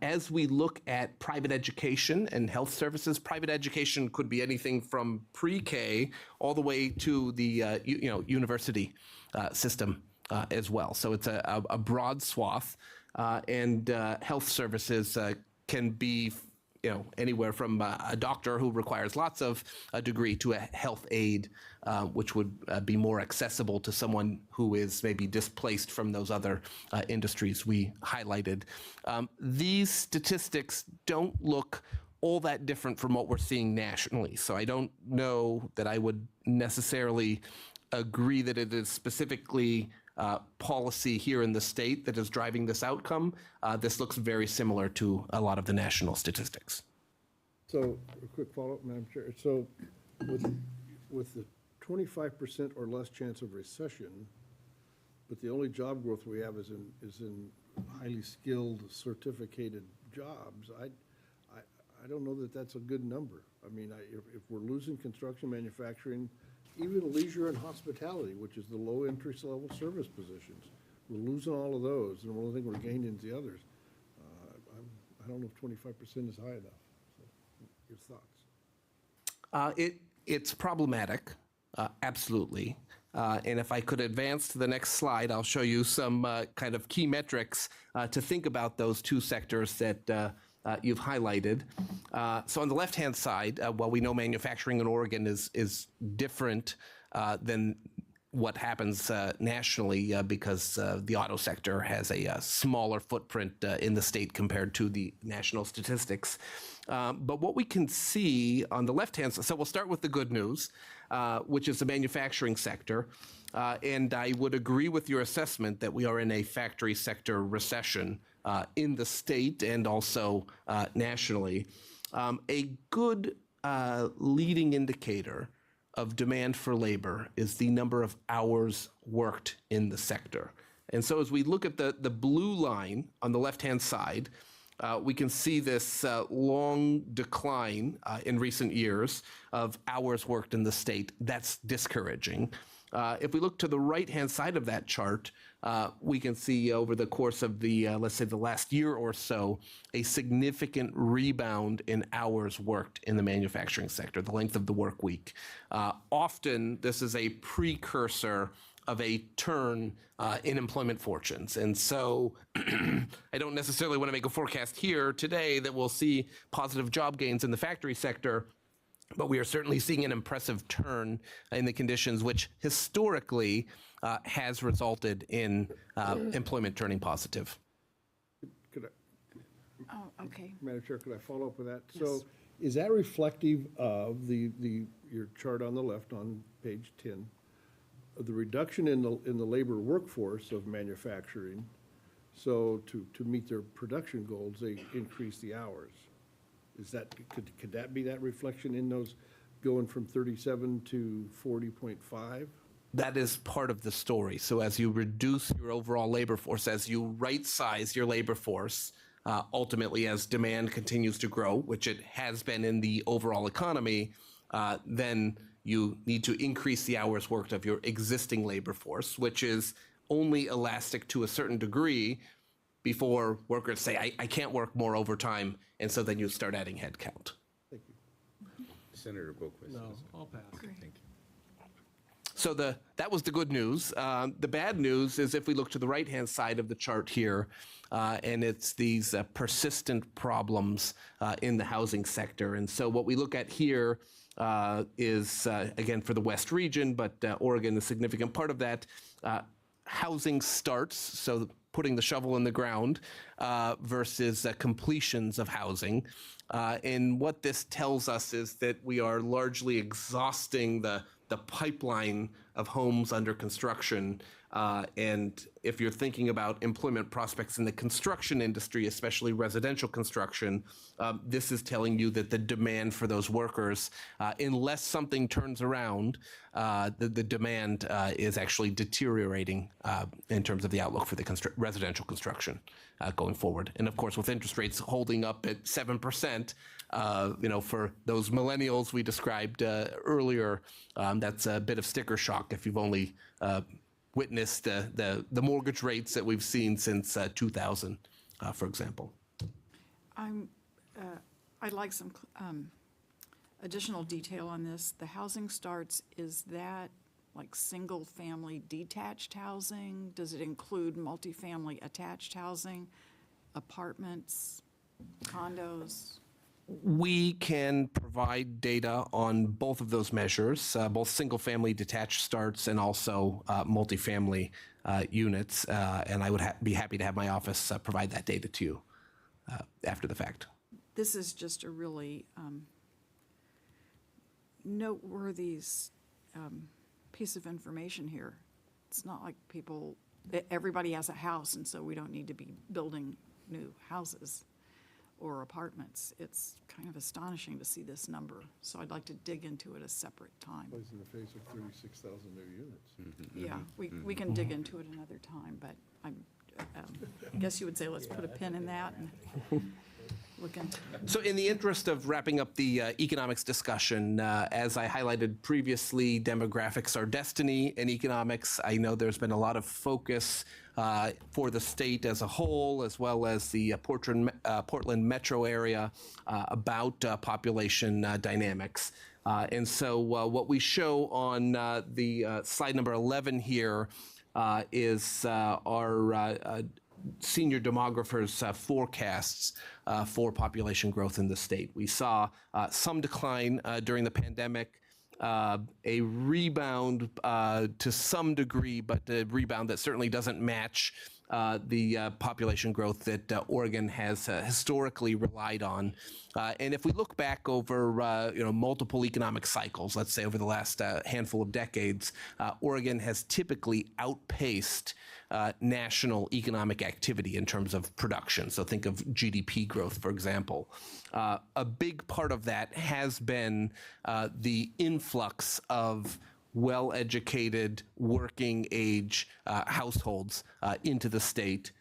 As we look at private education and health services, private education could be anything from pre-K all the way to the university system as well. So it's a broad swath, and health services can be anywhere from a doctor who requires lots of a degree to a health aide, which would be more accessible to someone who is maybe displaced from those other industries we highlighted. These statistics don't look all that different from what we're seeing nationally. So I don't know that I would necessarily agree that it is specifically policy here in the state that is driving this outcome. This looks very similar to a lot of the national statistics. So, a quick follow-up, Madam Chair. So, with the 25% or less chance of recession, but the only job growth we have is in highly skilled, certificated jobs, I don't know that that's a good number. I mean, if we're losing construction, manufacturing, even leisure and hospitality, which is the low entry level service positions, we're losing all of those, and the only thing we're gaining is the others. I don't know if 25% is high enough. So, your thoughts? It's problematic, absolutely. And if I could advance to the next slide, I'll show you some kind of key metrics to think about those two sectors that you've highlighted. So on the left-hand side, while we know manufacturing in Oregon is different than what happens nationally because the auto sector has a smaller footprint in the state compared to the national statistics. But what we can see on the left-hand side, so we'll start with the good news, which is the manufacturing sector. And I would agree with your assessment that we are in a factory sector recession in the state and also nationally. A good leading indicator of demand for labor is the number of hours worked in the sector. And so as we look at the blue line on the left-hand side, we can see this long decline in recent years of hours worked in the state. That's discouraging. If we look to the right-hand side of that chart, we can see over the course of the, let's say, the last year or so, a significant rebound in hours worked in the manufacturing sector, the length of the work week. Often, this is a precursor of a turn in employment fortunes. And so I don't necessarily want to make a forecast here today that we'll see positive job gains in the factory sector, but we are certainly seeing an impressive turn in the conditions which historically has resulted in employment turning positive. Could I, Oh, okay. Madam Chair, could I follow up with that? So is that reflective of your chart on the left on page 10, of the reduction in the labor workforce of manufacturing? So to meet their production goals, they increase the hours. Is that, could that be that reflection in those going from 37 to 40.5? That is part of the story. So as you reduce your overall labor force, as you right-size your labor force, ultimately as demand continues to grow, which it has been in the overall economy, then you need to increase the hours worked of your existing labor force, which is only elastic to a certain degree before workers say, I can't work more overtime, and so then you start adding headcount. Thank you. Senator Boquist. No, I'll pass. Thank you. So that was the good news. The bad news is if we look to the right-hand side of the chart here, and it's these persistent problems in the housing sector. And so what we look at here is, again, for the West region, but Oregon, a significant part of that, housing starts, so putting the shovel in the ground, versus completions of housing. And what this tells us is that we are largely exhausting the pipeline of homes under construction. And if you're thinking about employment prospects in the construction industry, especially residential construction, this is telling you that the demand for those workers, unless something turns around, the demand is actually deteriorating in terms of the outlook for the residential construction going forward. And of course, with interest rates holding up at 7%, for those millennials we described earlier, that's a bit of sticker shock if you've only witnessed the mortgage rates that we've seen since 2000, for example. I'd like some additional detail on this. The housing starts, is that like single-family detached housing? Does it include multifamily attached housing, apartments, condos? We can provide data on both of those measures, both single-family detached starts and also multifamily units, and I would be happy to have my office provide that data to you after the fact. This is just a really noteworthy piece of information here. It's not like everybody has a house, and so we don't need to be building new houses or apartments. It's kind of astonishing to see this number, so I'd like to dig into it a separate time. Plays in the face of 36,000 new units. Yeah, we can dig into it another time, but I guess you would say let's put a pin in that and look into it. So in the interest of wrapping up the economics discussion, as I highlighted previously, demographics are destiny in economics. I know there's been a lot of focus for the state as a whole, as well as the Portland metro area about population dynamics. And so what we show on the slide number 11 here is our senior demographers' forecasts for population growth in the state. We saw some decline during the pandemic, a rebound to some degree, but a rebound that certainly doesn't match the population growth that Oregon has historically relied on. And if we look back over multiple economic cycles, let's say over the last handful of decades, Oregon has typically outpaced national economic activity in terms of production. So think of GDP growth, for example. A big part of that has been the influx of well-educated, working-age households into the state.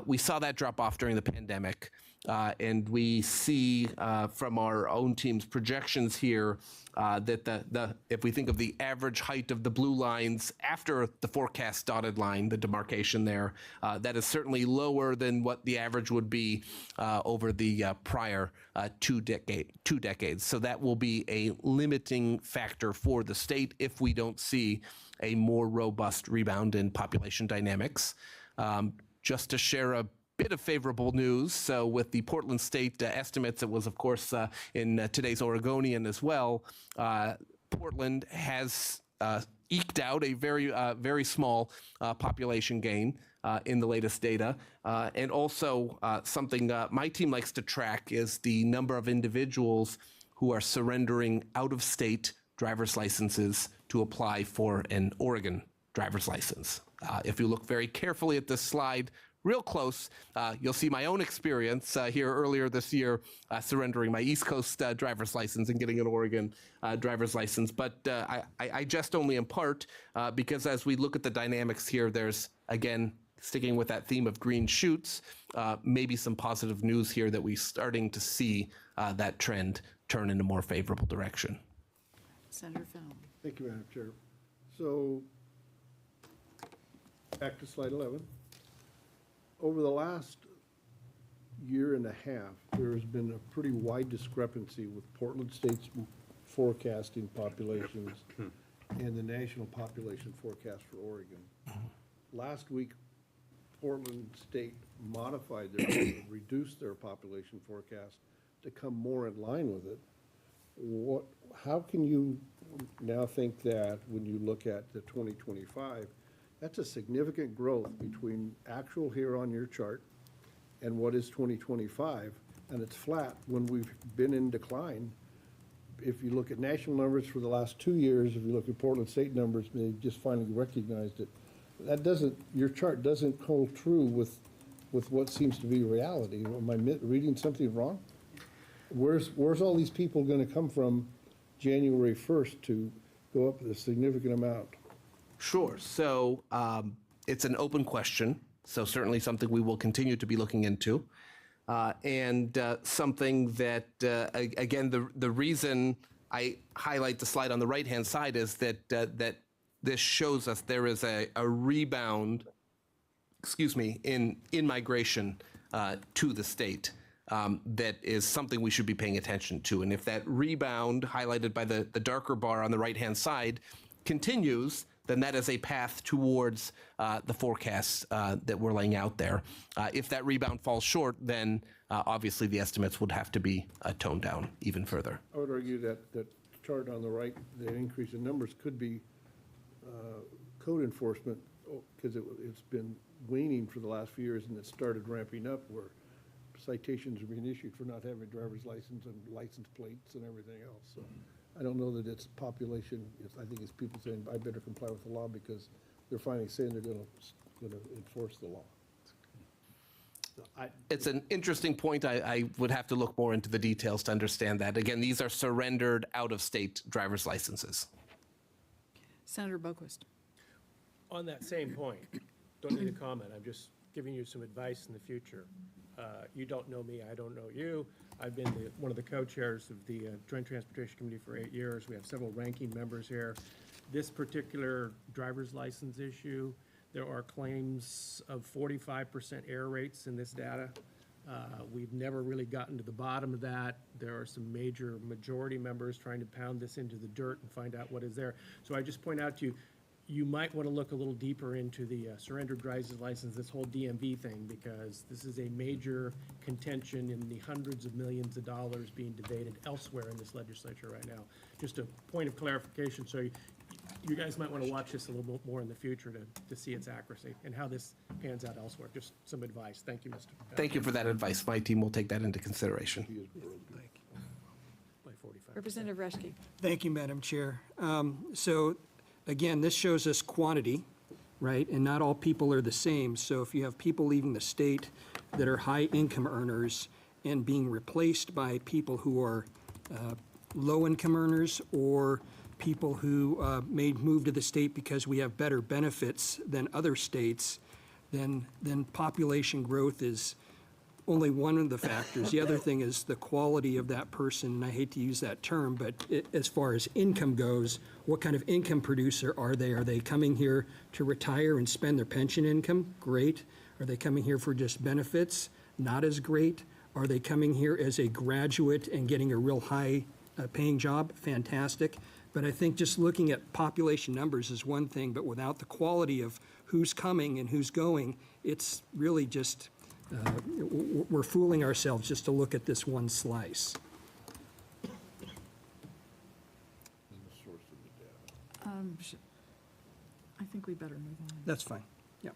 We saw that drop off during the pandemic, and we see from our own team's projections here that if we think of the average height of the blue lines after the forecast dotted line, the demarcation there, that is certainly lower than what the average would be over the prior two decades. So that will be a limiting factor for the state if we don't see a more robust rebound in population dynamics. Just to share a bit of favorable news. So with the Portland State estimates, it was, of course, in today's Oregonian as well, Portland has eked out a very small population gain in the latest data. And also something my team likes to track is the number of individuals who are surrendering out-of-state driver's licenses to apply for an Oregon driver's license. If you look very carefully at this slide, real close, you'll see my own experience here earlier this year surrendering my East Coast driver's license and getting an Oregon driver's license. But I just only in part because as we look at the dynamics here, there's, again, sticking with that theme of green shoots, maybe some positive news here that we're starting to see that trend turn in a more favorable direction. Senator Fennell. Thank you, Madam Chair. So, back to slide 11. Over the last year and a half, there has been a pretty wide discrepancy with Portland State's forecasting populations and the national population forecast for Oregon. Last week, Portland State modified reduced their population forecast to come more in line with it. How can you now think that when you look at the 2025, that's a significant growth between actual here on your chart and what is 2025, and it's flat when we've been in decline. If you look at national numbers for the last 2 years, if you look at Portland State numbers, they just finally recognized it. That doesn't, your chart doesn't hold true with what seems to be reality. Am I reading something wrong? Where's all these people gonna come from January 1st to go up a significant amount? Sure. So it's an open question. So certainly something we will continue to be looking into. And something that, again, the reason I highlight the slide on the right-hand side is that this shows us there is a rebound, in migration to the state. That is something we should be paying attention to. And if that rebound, highlighted by the darker bar on the right-hand side, continues, then that is a path towards the forecasts that we're laying out there. If that rebound falls short, then obviously the estimates would have to be toned down even further. I would argue that chart on the right, the increase in numbers could be code enforcement, because it's been waning for the last few years and it started ramping up where citations are being issued for not having a driver's license and license plates and everything else. So I don't know that it's population. I think it's people saying, I better comply with the law because they're finally saying they're going to enforce the law. So It's an interesting point. I would have to look more into the details to understand that. Again, these are surrendered out-of-state driver's licenses. Senator Boquist. On that same point, don't need a comment, I'm just giving you some advice in the future. You don't know me, I don't know you. I've been one of the co-chairs of the Joint Transportation Committee for 8 years. We have several ranking members here. This particular driver's license issue, there are claims of 45% error rates in this data. We've never really gotten to the bottom of that. There are some major majority members trying to pound this into the dirt and find out what is there. So I just point out to you, you might want to look a little deeper into the surrendered driver's license, this whole DMV thing, because this is a major contention in the hundreds of millions of dollars being debated elsewhere in this legislature right now. Just a point of clarification, so you guys might want to watch this a little bit more in the future to see its accuracy and how this pans out elsewhere. Just some advice. Thank you, Mr. Thank you for that advice. My team will take that into consideration. By 45. Representative Reschke. Thank you, Madam Chair. So again, this shows us quantity, right? And not all people are the same. So if you have people leaving the state that are high income earners and being replaced by people who are low income earners or people who may move to the state because we have better benefits than other states, then population growth is only one of the factors. The other thing is the quality of that person, and I hate to use that term, but as far as income goes, what kind of income producer are they? Are they coming here to retire and spend their pension income? Great. Are they coming here for just benefits? Not as great. Are they coming here as a graduate and getting a real high paying job? Fantastic. But I think just looking at population numbers is one thing, but without the quality of who's coming and who's going, it's really just, we're fooling ourselves just to look at this one slice. think we better move on. That's fine. Yeah.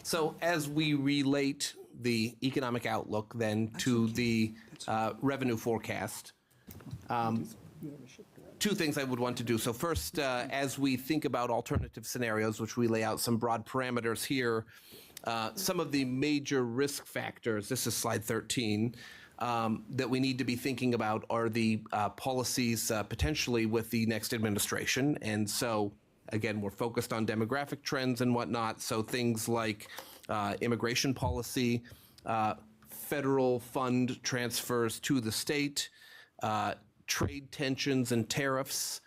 So as we relate the economic outlook then to the revenue forecast, two things I would want to do. So first, as we think about alternative scenarios, which we lay out some broad parameters here, some of the major risk factors, this is slide 13, that we need to be thinking about are the policies potentially with the next administration. And so, again, we're focused on demographic trends and whatnot. So things like immigration policy, federal fund transfers to the state, trade tensions and tariffs,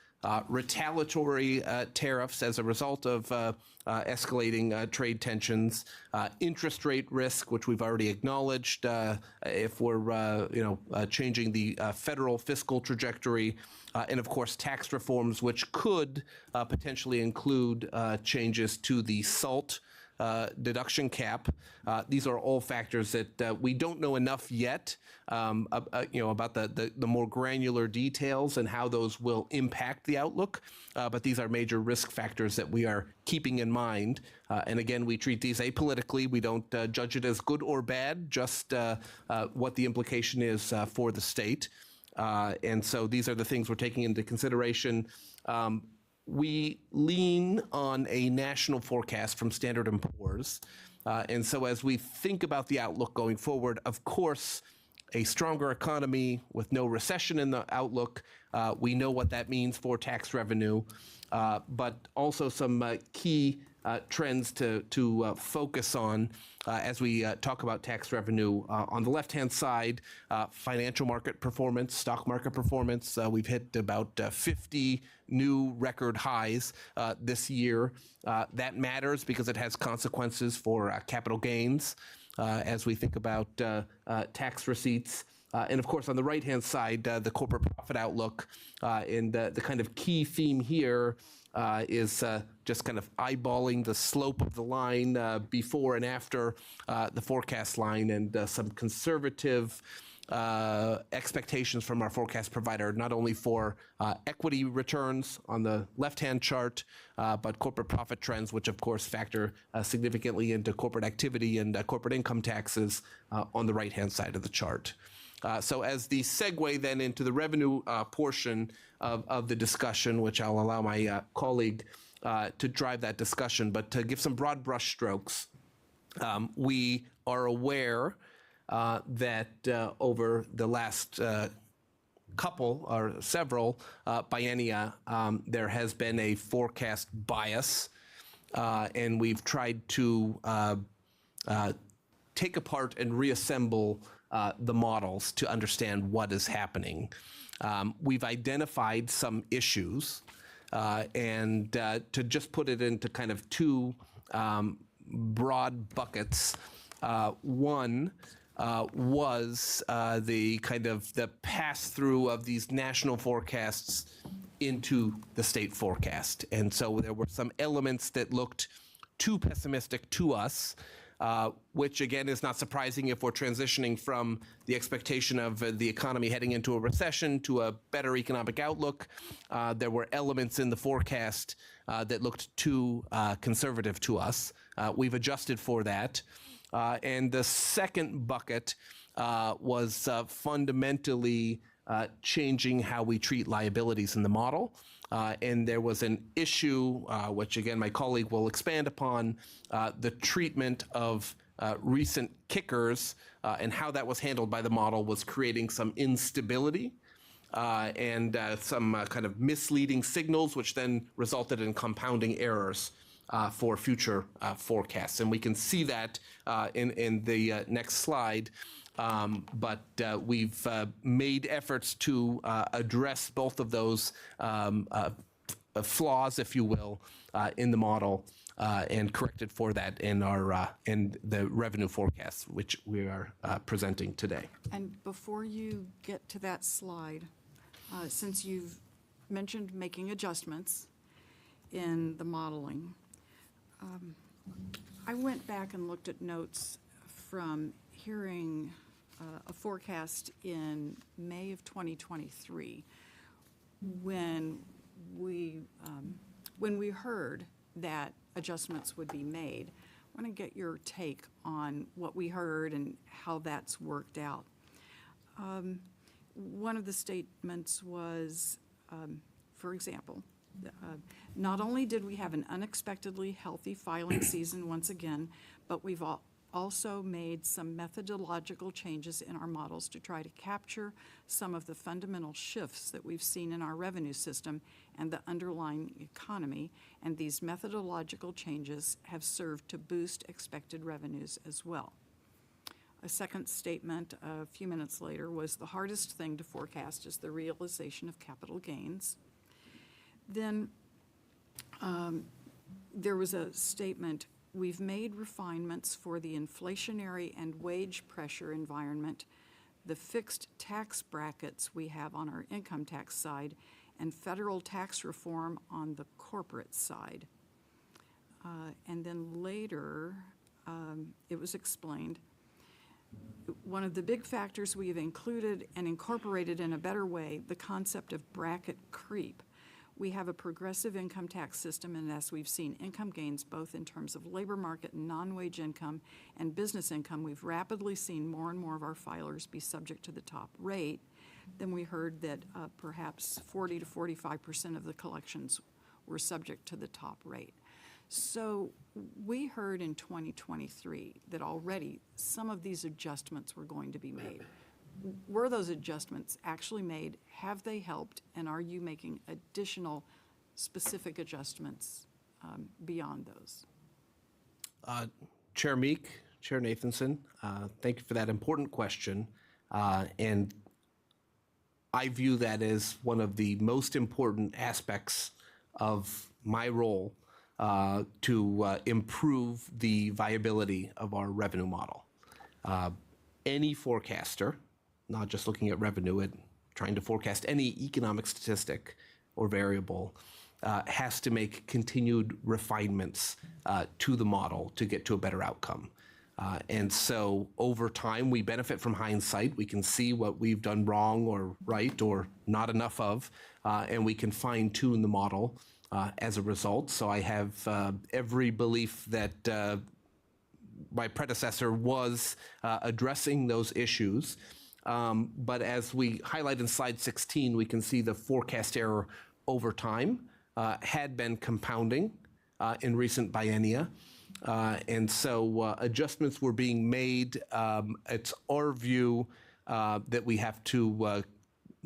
retaliatory tariffs as a result of escalating trade tensions, interest rate risk, which we've already acknowledged if we're changing the federal fiscal trajectory, and of course tax reforms, which could potentially include changes to the SALT deduction cap. These are all factors that we don't know enough yet, about the more granular details and how those will impact the outlook. But these are major risk factors that we are keeping in mind. And again, we treat these apolitically. We don't judge it as good or bad, just what the implication is for the state. And so these are the things we're taking into consideration. We lean on a national forecast from Standard & Poor's. And so as we think about the outlook going forward, of course, a stronger economy with no recession in the outlook, we know what that means for tax revenue, but also some key trends to focus on as we talk about tax revenue. On the left-hand side, financial market performance, stock market performance. We've hit about 50 new record highs this year. That matters because it has consequences for capital gains as we think about tax receipts. And of course, on the right-hand side, the corporate profit outlook. And the kind of key theme here is just kind of eyeballing the slope of the line before and after the forecast line, and some conservative expectations from our forecast provider, not only for equity returns on the left-hand chart, but corporate profit trends, which of course factor significantly into corporate activity and corporate income taxes on the right-hand side of the chart. So as the segue then into the revenue portion of the discussion, which I'll allow my colleague to drive that discussion, but to give some broad brush strokes, we are aware that over the last couple or several biennia, there has been a forecast bias, and we've tried to take apart and reassemble the models to understand what is happening. We've identified some issues, and to just put it into kind of two broad buckets. One was the kind of the pass-through of these national forecasts into the state forecast. And so there were some elements that looked too pessimistic to us, which again is not surprising if we're transitioning from the expectation of the economy heading into a recession to a better economic outlook. There were elements in the forecast that looked too conservative to us. We've adjusted for that. And the second bucket was fundamentally changing how we treat liabilities in the model. And there was an issue, which again my colleague will expand upon, the treatment of recent kickers and how that was handled by the model was creating some instability and some kind of misleading signals, which then resulted in compounding errors for future forecasts. And we can see that in the next slide. But we've made efforts to address both of those flaws, if you will, in the model, and corrected for that in our in the revenue forecasts, which we are presenting today. And before you get to that slide, since you've mentioned making adjustments in the modeling, I went back and looked at notes from hearing a forecast in May of 2023 when we when we heard that adjustments would be made, I want to get your take on what we heard and how that's worked out. One of the statements was, for example, not only did we have an unexpectedly healthy filing season once again, but we've also made some methodological changes in our models to try to capture some of the fundamental shifts that we've seen in our revenue system and the underlying economy, and these methodological changes have served to boost expected revenues as well. A second statement a few minutes later was the hardest thing to forecast is the realization of capital gains. Then there was a statement, we've made refinements for the inflationary and wage pressure environment, the fixed tax brackets we have on our income tax side, and federal tax reform on the corporate side. And then later, it was explained, one of the big factors we have included and incorporated in a better way, the concept of bracket creep. We have a progressive income tax system, and as we've seen income gains both in terms of labor market and non-wage income and business income, we've rapidly seen more and more of our filers be subject to the top rate. Then we heard that perhaps 40 to 45% of the collections were subject to the top rate. So we heard in 2023 that already some of these adjustments were going to be made. Were those adjustments actually made? Have they helped? And are you making additional specific adjustments beyond those? Chair Meek, Chair Nathanson, thank you for that important question. And I view that as one of the most important aspects of my role to improve the viability of our revenue model. Any forecaster, not just looking at revenue and trying to forecast any economic statistic or variable, has to make continued refinements to the model to get to a better outcome. And so over time, we benefit from hindsight. We can see what we've done wrong or right or not enough of, and we can fine tune the model as a result. So I have every belief that my predecessor was addressing those issues. But as we highlight in slide 16, we can see the forecast error over time had been compounding in recent biennia. And so adjustments were being made. It's our view that we have to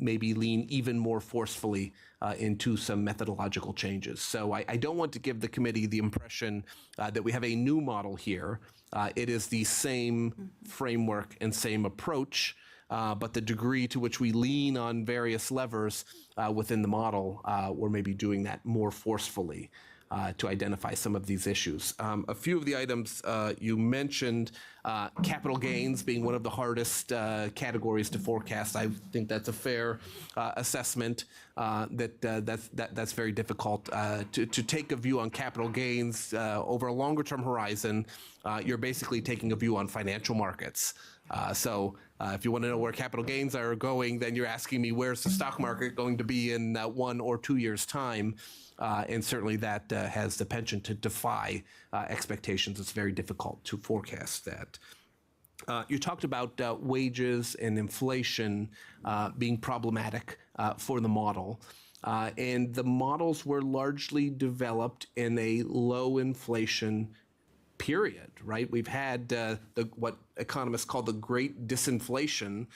maybe lean even more forcefully into some methodological changes. So I don't want to give the committee the impression that we have a new model here. It is the same framework and same approach, but the degree to which we lean on various levers within the model, we're maybe doing that more forcefully to identify some of these issues. A few of the items you mentioned, capital gains being one of the hardest categories to forecast. I think that's a fair assessment. That's very difficult to take a view on capital gains over a longer term horizon. You're basically taking a view on financial markets. So if you want to know where capital gains are going, then you're asking me where's the stock market going to be in 1 or 2 years' time. And certainly that has the penchant to defy expectations. It's very difficult to forecast that. You talked about wages and inflation being problematic for the model. And the models were largely developed in a low inflation period, right? We've had what economists call the Great Disinflation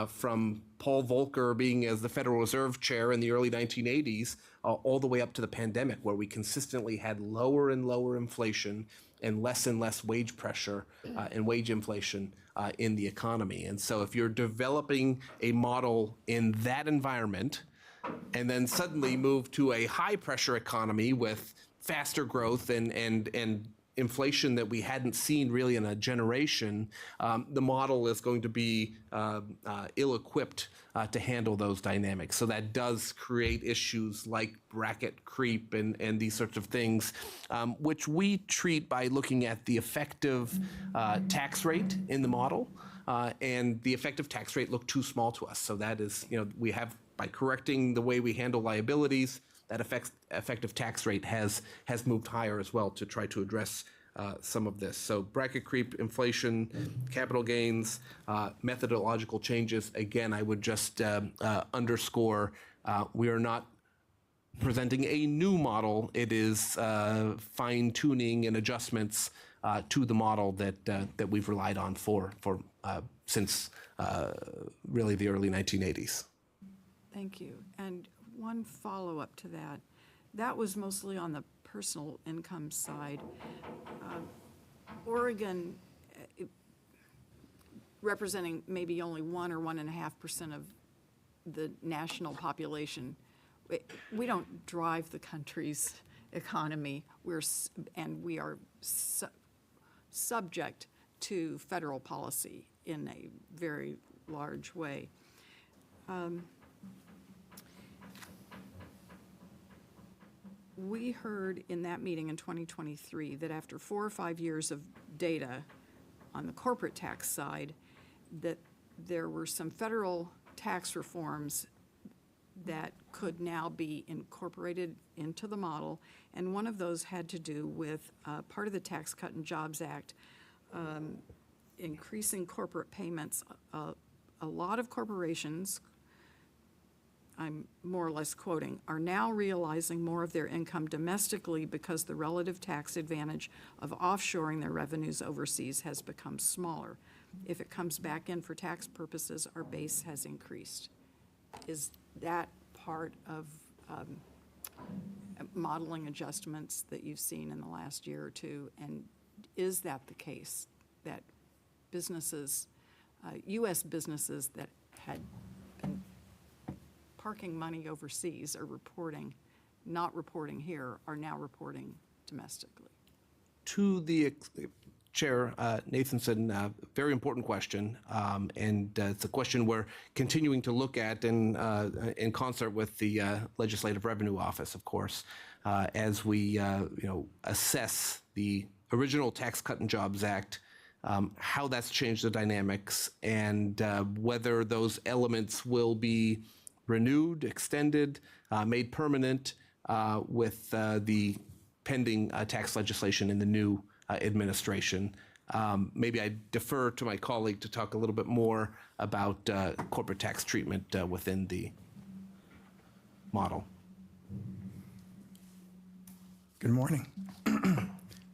from Paul Volcker being as the Federal Reserve Chair in the early 1980s all the way up to the pandemic, where we consistently had lower and lower inflation and less wage pressure and wage inflation in the economy. And so if you're developing a model in that environment and then suddenly move to a high pressure economy with faster growth and inflation that we hadn't seen really in a generation, the model is going to be ill-equipped to handle those dynamics. So that does create issues like bracket creep and these sorts of things, which we treat by looking at the effective tax rate in the model. And the effective tax rate looked too small to us. So that is, we have, by correcting the way we handle liabilities, that effective tax rate has moved higher as well to try to address some of this. So bracket creep, inflation, capital gains, methodological changes. Again, I would just underscore we are not presenting a new model. It is fine tuning and adjustments to the model that we've relied on for since really the early 1980s. Thank you. And one follow-up to that. That was mostly on the personal income side. Oregon, representing maybe only 1 or 1.5% of the national population, we don't drive the country's economy. We are subject to federal policy in a very large way. We heard in that meeting in 2023 that after 4 or 5 years of data on the corporate tax side, that there were some federal tax reforms that could now be incorporated into the model, and one of those had to do with part of the Tax Cut and Jobs Act, increasing corporate payments. A lot of corporations, I'm more or less quoting, are now realizing more of their income domestically because the relative tax advantage of offshoring their revenues overseas has become smaller. If it comes back in for tax purposes, our base has increased. Is that part of modeling adjustments that you've seen in the last year or two? And is that the case, that businesses, U.S. businesses that had been parking money overseas are not reporting here, are now reporting domestically? To the Chair Nathanson, very important question, and it's a question we're continuing to look at in concert with the Legislative Revenue Office, of course, as we assess the original Tax Cut and Jobs Act, how that's changed the dynamics, and whether those elements will be renewed, extended, made permanent with the pending tax legislation in the new administration. Maybe I defer to my colleague to talk a little bit more about corporate tax treatment within the model. Good morning.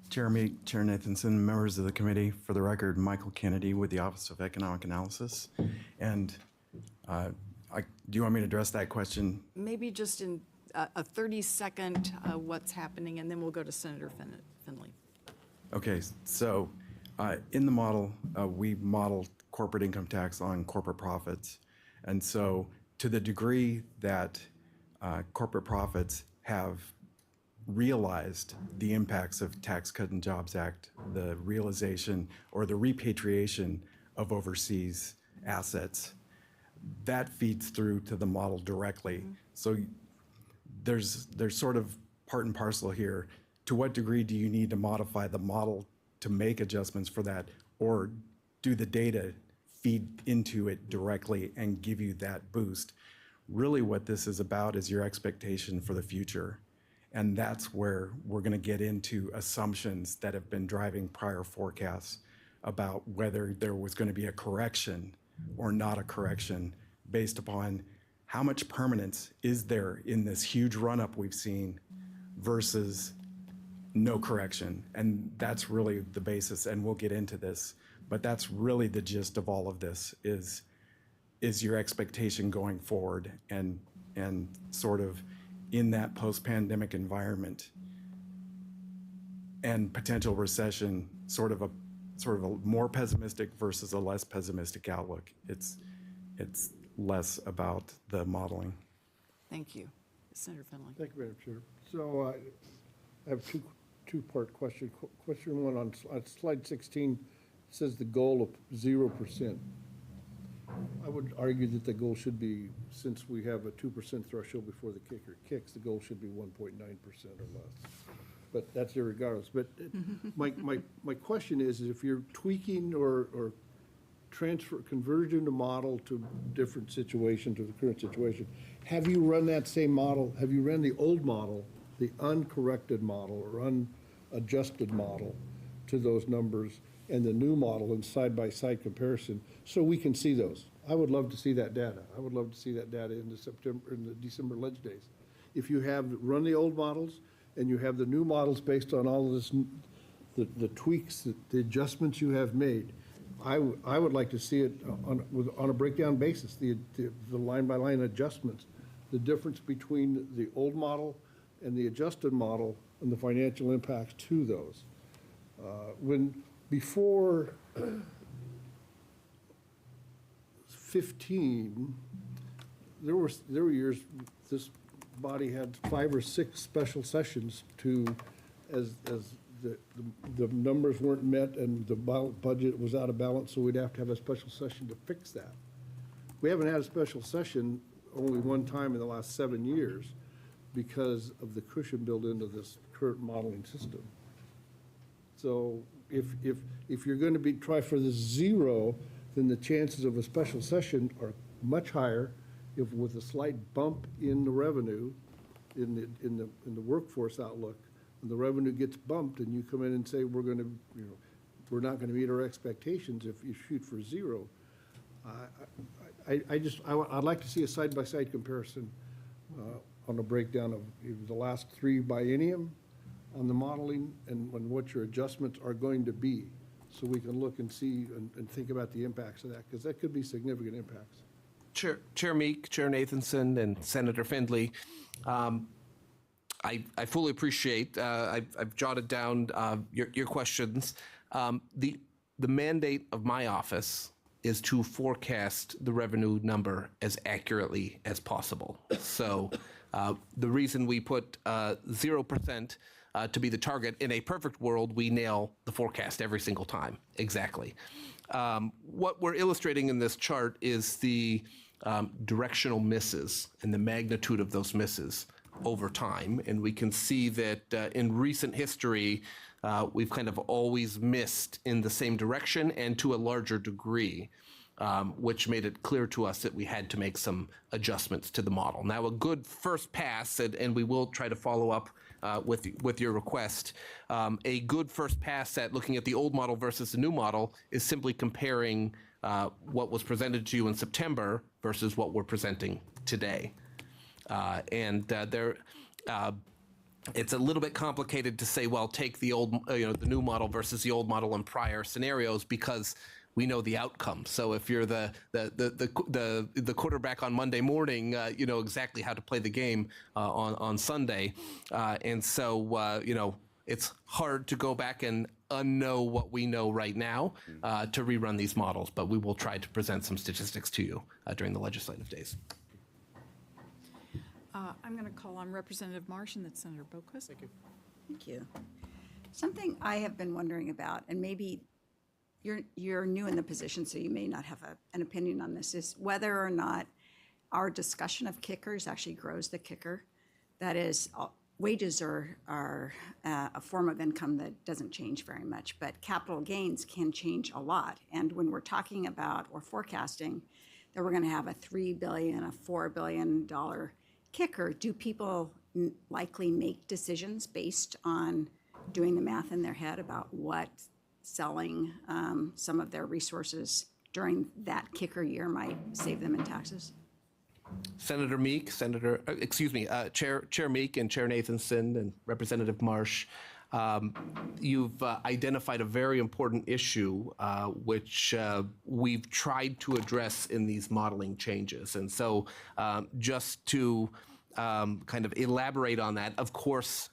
Chair Meek, Chair Nathanson, members of the committee. For the record, Michael Kennedy with the Office of Economic Analysis. And do you want me to address that question? Maybe just in a 30-second what's happening, and then we'll go to Senator Finley. Okay, so in the model, we modeled corporate income tax on corporate profits. And so to the degree that corporate profits have realized the impacts of Tax Cut and Jobs Act, the realization or the repatriation of overseas assets, that feeds through to the model directly. So there's sort of part and parcel here. To what degree do you need to modify the model to make adjustments for that, or do the data feed into it directly and give you that boost? Really what this is about is your expectation for the future. And that's where we're going to get into assumptions that have been driving prior forecasts about whether there was going to be a correction or not a correction based upon how much permanence is there in this huge run-up we've seen versus no correction. And that's really the basis, and we'll get into this, but that's really the gist of all of this is your expectation going forward and sort of in that post-pandemic environment and potential recession, sort of a more pessimistic versus a less pessimistic outlook. It's less about the modeling. Thank you. Senator Finley. Thank you, Madam Chair. So I have two-part question. Question one on slide 16 says the goal of 0%. I would argue that the goal should be, since we have a 2% threshold before the kicker kicks, the goal should be 1.9% or less. But that's irregardless. But my question is if you're tweaking or conversion to model to different situation, to the current situation, have you run that same model? Have you run the old model, the uncorrected model or unadjusted model to those numbers and the new model in side-by-side comparison so we can see those? I would love to see that data. I would love to see that data in the December ledge days. If you have run the old models and you have the new models based on all of this, the tweaks, the adjustments you have made, I would like to see it on a breakdown basis, the line-by-line adjustments, the difference between the old model and the adjusted model and the financial impacts to those. Before 15, there were years this body had 5 or 6 special sessions as the numbers weren't met and the budget was out of balance, so we'd have to have a special session to fix that. We haven't had a special session only one time in the last 7 years because of the cushion built into this current modeling system. So if you're going to try for the 0, then the chances of a special session are much higher if with a slight bump in the revenue, in the workforce outlook, and the revenue gets bumped and you come in and say, we're not going to meet our expectations if you shoot for 0. I'd like to see a side-by-side comparison on a breakdown of the last 3 biennium on the modeling and what your adjustments are going to be, so we can look and see and think about the impacts of that, because that could be significant impacts. Chair Meek, Chair Nathanson, and Senator Findley, I fully appreciate, I've jotted down your questions. The mandate of my office is to forecast the revenue number as accurately as possible. So the reason we put 0% to be the target, in a perfect world, we nail the forecast every single time, exactly. What we're illustrating in this chart is the directional misses and the magnitude of those misses over time. And we can see that in recent history, we've kind of always missed in the same direction and to a larger degree, which made it clear to us that we had to make some adjustments to the model. Now, a good first pass, and we will try to follow up with your request, a good first pass at looking at the old model versus the new model is simply comparing what was presented to you in September versus what we're presenting today. It's a little bit complicated to say, well, take the old, the new model versus the old model in prior scenarios, because we know the outcome. So if you're the quarterback on Monday morning, you know exactly how to play the game on Sunday, and so it's hard to go back and unknow what we know right now to rerun these models. But we will try to present some statistics to you during the legislative days. I'm going to call on Representative Marsh and then Senator Boquist. Thank you. Thank you. Something I have been wondering about, and maybe you're new in the position, so you may not have an opinion on this, is whether or not our discussion of kickers actually grows the kicker. That is, wages are a form of income that doesn't change very much, but capital gains can change a lot. And when we're talking about or forecasting that we're going to have a $3 billion, a $4 billion kicker, do people likely make decisions based on doing the math in their head about what selling some of their resources during that kicker year might save them in taxes? Senator Meek, Chair Meek and Chair Nathanson and Representative Marsh, you've identified a very important issue which we've tried to address in these modeling changes. And so just to kind of elaborate on that, of course,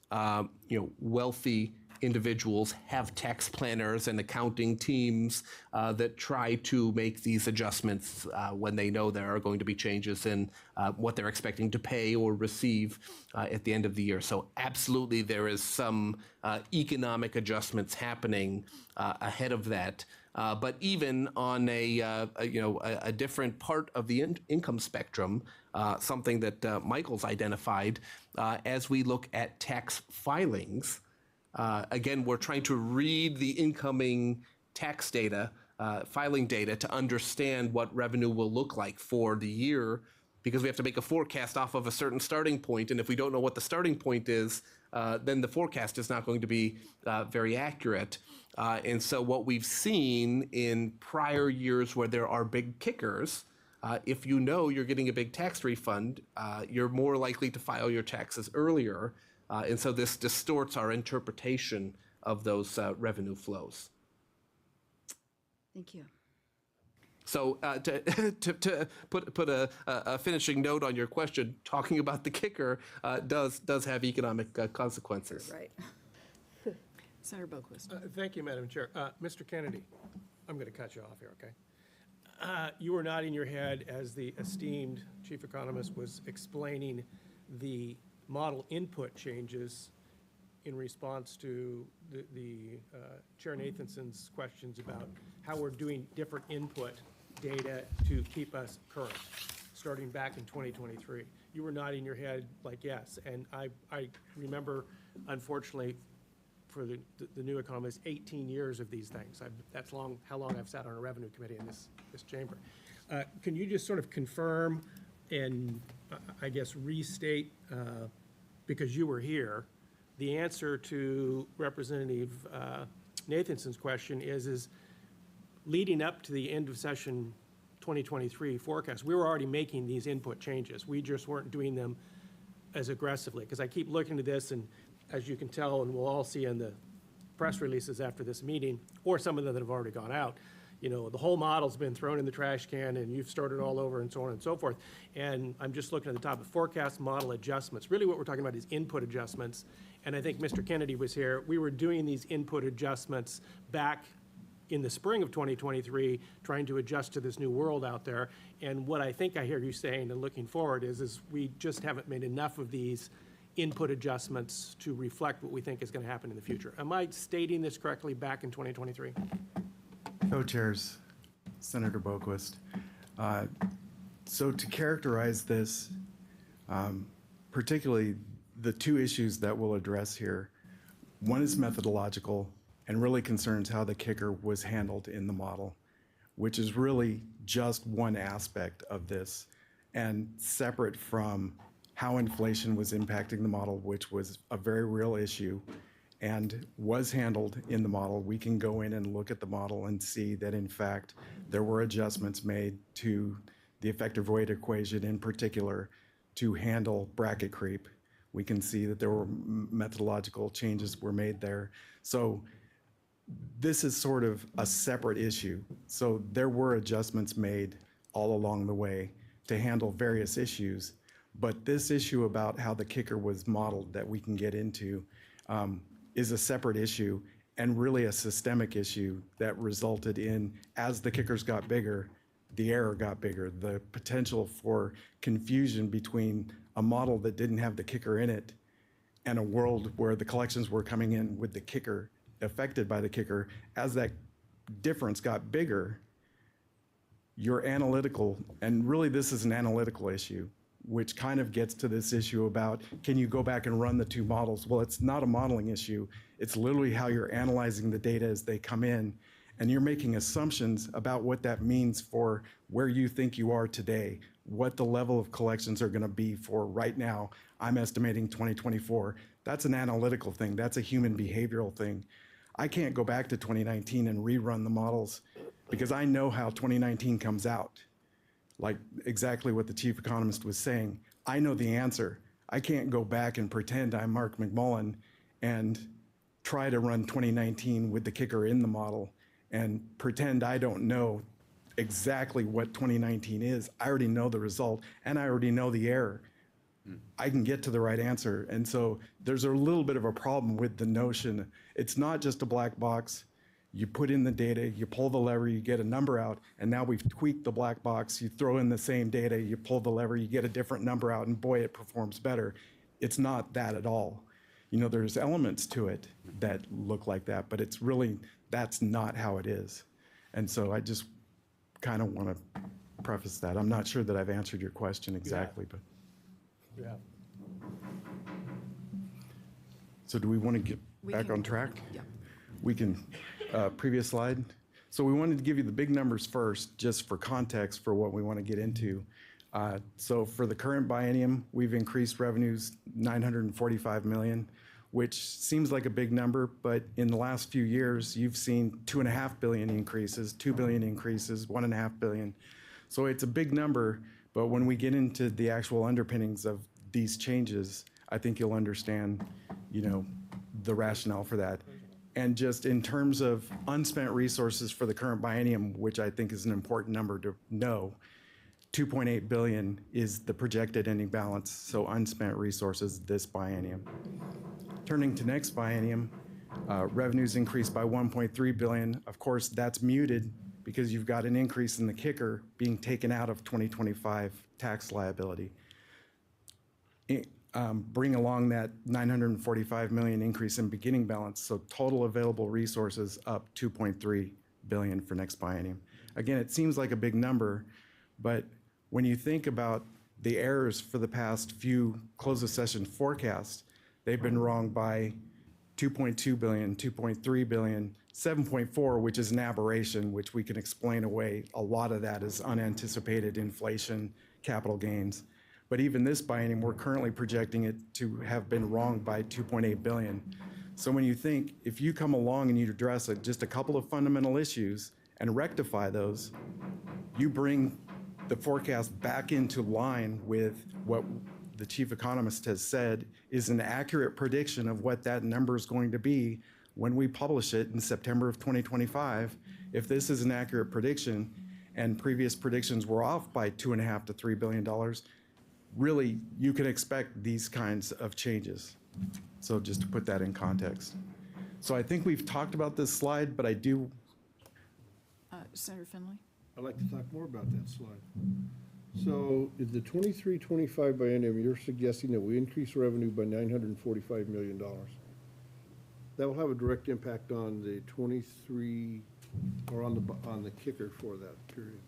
wealthy individuals have tax planners and accounting teams that try to make these adjustments when they know there are going to be changes in what they're expecting to pay or receive at the end of the year. So absolutely there is some economic adjustments happening ahead of that. But even on a different part of the income spectrum, something that Michael's identified, as we look at tax filings, again, we're trying to read the incoming tax data filing data to understand what revenue will look like for the year, because we have to make a forecast off of a certain starting point. And if we don't know what the starting point is, then the forecast is not going to be very accurate. And so what we've seen in prior years where there are big kickers, if you know you're getting a big tax refund, you're more likely to file your taxes earlier. And so this distorts our interpretation of those revenue flows. Thank you. So to put a finishing note on your question, talking about the kicker does have economic consequences. Right. Senator Boquist. Thank you, Madam Chair. Mr. Kennedy, I'm going to cut you off here, okay? You were nodding your head as the esteemed chief economist was explaining the model input changes in response to the Chair Nathanson's questions about how we're doing different input data to keep us current, starting back in 2023. You were nodding your head like yes, and I remember, unfortunately, for the new economist, 18 years of these things. That's how long I've sat on a revenue committee in this chamber. Can you just sort of confirm and, I guess, restate, because you were here, the answer to Representative Nathanson's question is leading up to the end of session 2023 forecast, we were already making these input changes. We just weren't doing them as aggressively, because I keep looking at this, and as you can tell, and we'll all see in the press releases after this meeting, or some of them that have already gone out, you know, the whole model's been thrown in the trash can and you've started all over and so on and so forth. And I'm just looking at the top of forecast model adjustments. Really what we're talking about is input adjustments. And I think Mr. Kennedy was here. We were doing these input adjustments back in the spring of 2023, trying to adjust to this new world out there. And what I think I hear you saying and looking forward is we just haven't made enough of these input adjustments to reflect what we think is going to happen in the future. Am I stating this correctly back in 2023? Co-chairs, Senator Boquist. So to characterize this, particularly the two issues that we'll address here, one is methodological and really concerns how the kicker was handled in the model, which is really just one aspect of this and separate from how inflation was impacting the model, which was a very real issue and was handled in the model. We can go in and look at the model and see that, in fact, there were adjustments made to the effective rate equation in particular to handle bracket creep. We can see that there were methodological changes were made there. So this is sort of a separate issue. So there were adjustments made all along the way to handle various issues. But this issue about how the kicker was modeled that we can get into is a separate issue and really a systemic issue that resulted in, as the kickers got bigger, the error got bigger. The potential for confusion between a model that didn't have the kicker in it and a world where the collections were coming in with the kicker, affected by the kicker, as that difference got bigger, your analytical, and really this is an analytical issue, which kind of gets to this issue about, can you go back and run the two models? Well, it's not a modeling issue. It's literally how you're analyzing the data as they come in, and you're making assumptions about what that means for where you think you are today, what the level of collections are gonna be for right now. I'm estimating 2024. That's an analytical thing. That's a human behavioral thing. I can't go back to 2019 and rerun the models because I know how 2019 comes out. Like exactly what the chief economist was saying. I know the answer. I can't go back and pretend I'm Mark McMullen and try to run 2019 with the kicker in the model and pretend I don't know exactly what 2019 is. I already know the result and I already know the error. I can get to the right answer. And so there's a little bit of a problem with the notion. It's not just a black box. You put in the data, you pull the lever, you get a number out, and now we've tweaked the black box. You throw in the same data, you pull the lever, you get a different number out, and boy, it performs better. It's not that at all. You know, there's elements to it that look like that, but it's really, that's not how it is. And so I just kind of want to preface that. I'm not sure that I've answered your question exactly, but. Yeah. So do we want to get We back can- on track? Yeah. We can, previous slide. So we wanted to give you the big numbers first, just for context for what we want to get into. So for the current biennium, we've increased revenues 945 million, which seems like a big number, but in the last few years, you've seen 2.5 billion increases, 2 billion increases, 1.5 billion. So it's a big number, but when we get into the actual underpinnings of these changes, I think you'll understand, the rationale for that. And just in terms of unspent resources for the current biennium, which I think is an important number to know, 2.8 billion is the projected ending balance, so unspent resources this biennium. Turning to next biennium, revenues increased by 1.3 billion. Of course, that's muted because you've got an increase in the kicker being taken out of 2025 tax liability. Bring along that 945 million increase in beginning balance, so total available resources up 2.3 billion for next biennium. Again, it seems like a big number, but when you think about the errors for the past few close of session forecasts, they've been wrong by 2.2 billion, 2.3 billion, 7.4, which is an aberration, which we can explain away. A lot of that is unanticipated inflation, capital gains. But even this biennium, we're currently projecting it to have been wrong by 2.8 billion. So when you think, if you come along and you address just a couple of fundamental issues and rectify those, you bring the forecast back into line with what the chief economist has said is an accurate prediction of what that number is going to be when we publish it in September of 2025. If this is an accurate prediction and previous predictions were off by $2.5 to $3 billion, really, you can expect these kinds of changes. So just to put that in context. So I think we've talked about this slide, but I do. Senator Finley? I'd like to talk more about that slide. So in the 23-25 biennium, you're suggesting that we increase revenue by $945 million. That will have a direct impact on the 23, or on the kicker for that period.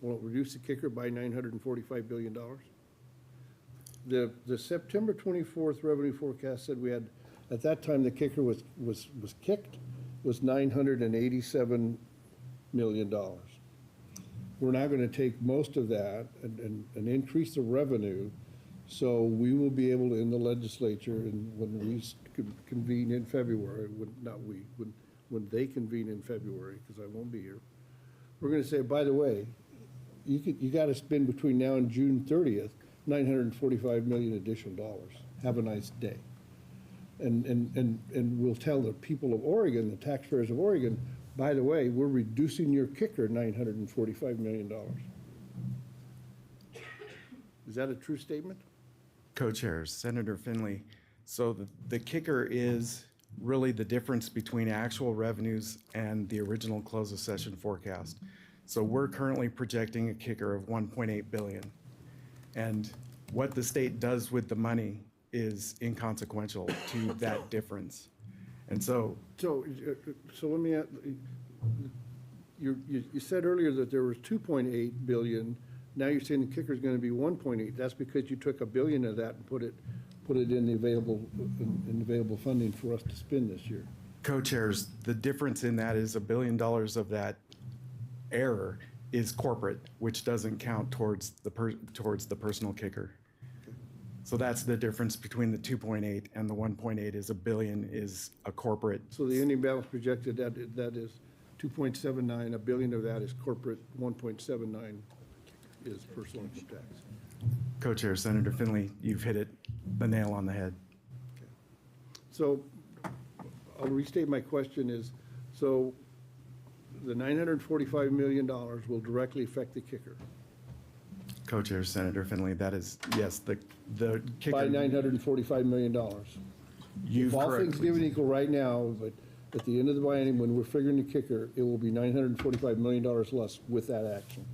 Will it reduce the kicker by $945 billion? The September 24th revenue forecast said we had, at that time, the kicker was kicked, was $987 million. We're now going to take most of that and increase the revenue, so we will be able to, in the legislature, and when we convene in February, when they convene in February, because I won't be here, we're going to say, by the way, you got to spend between now and June 30th, $945 million additional dollars. Have a nice day. And we'll tell the people of Oregon, the taxpayers of Oregon, by the way, we're reducing your kicker $945 million. Is that a true statement? Co-chairs, Senator Finley. So the kicker is really the difference between actual revenues and the original close of session forecast. So we're currently projecting a kicker of 1.8 billion. And what the state does with the money is inconsequential to that difference. And so let me ask, you said earlier that there was 2.8 billion. Now you're saying the kicker is going to be 1.8. That's because you took $1 billion of that and put it in the available funding for us to spend this year. Co-chairs, the difference in that is $1 billion of that error is corporate, which doesn't count towards the personal kicker. So that's the difference between the 2.8 and the 1.8 is $1 billion is a corporate. So the ending balance projected, that is 2.79, $1 billion of that is corporate, 1.79 is personal income tax. Co-chair, Senator Finley, you've hit the nail on the head. Okay. So I'll restate my question is, so the $945 million will directly affect the kicker? Co-chair, Senator Finley, that is, yes, the kicker. By $945 million. You've If all things correctly. given equal right now, but at the end of the biennium, when we're figuring the kicker, it will be $945 million less with that action.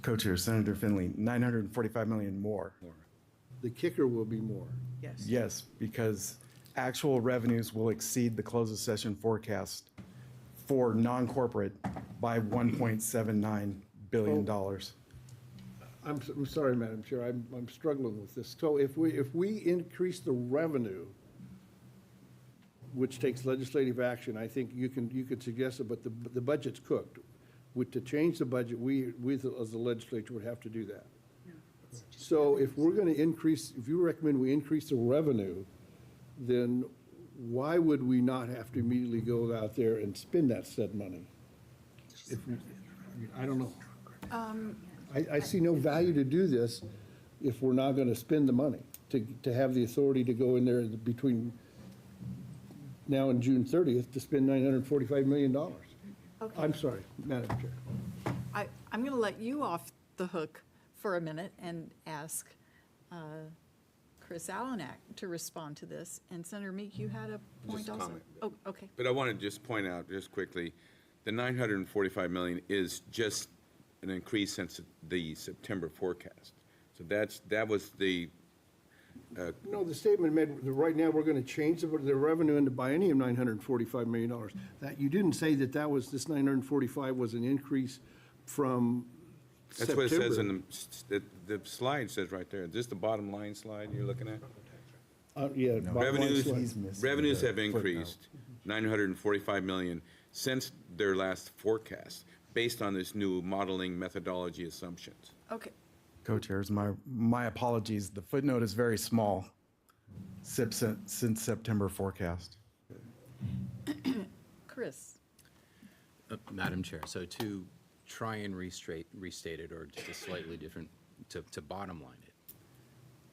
Co-chair, Senator Finley, 945 million more. The kicker will be more. Yes, because actual revenues will exceed the close of session forecast for non-corporate by $1.79 billion. I'm sorry, Madam Chair, I'm struggling with this. So if we increase the revenue which takes legislative action. I think you could suggest it, but the budget's cooked. To change the budget, we as the legislature would have to do that. So if we're going to increase, if you recommend we increase the revenue, then why would we not have to immediately go out there and spend that said money? I don't know. I see no value to do this if we're not going to spend the money, to have the authority to go in there between now and June 30th to spend $945 million. Okay. I'm sorry, Madam Chair. I'm going to let you off the hook for a minute and ask Chris Alanak to respond to this. And Senator Meek, you had a point Just a also? comment. Oh, okay. But I want to just point out, just quickly, the $945 million is just an increase since the September forecast. So that was the, No, the statement made, that right now, we're going to change the revenue into biennium $945 million. That, you didn't say that this 945 was an increase from that's September. what it says in the slide says right there. Is this the bottom line slide you're looking at? Yeah. bottom line slide. He's missing Revenues the have increased $945 million since their last forecast, based on this new modeling methodology assumptions. Okay. Co-chairs, my apologies. The footnote is very small since September forecast. Chris? Madam Chair, so to try and restate it, or just a slightly different, to bottom line it,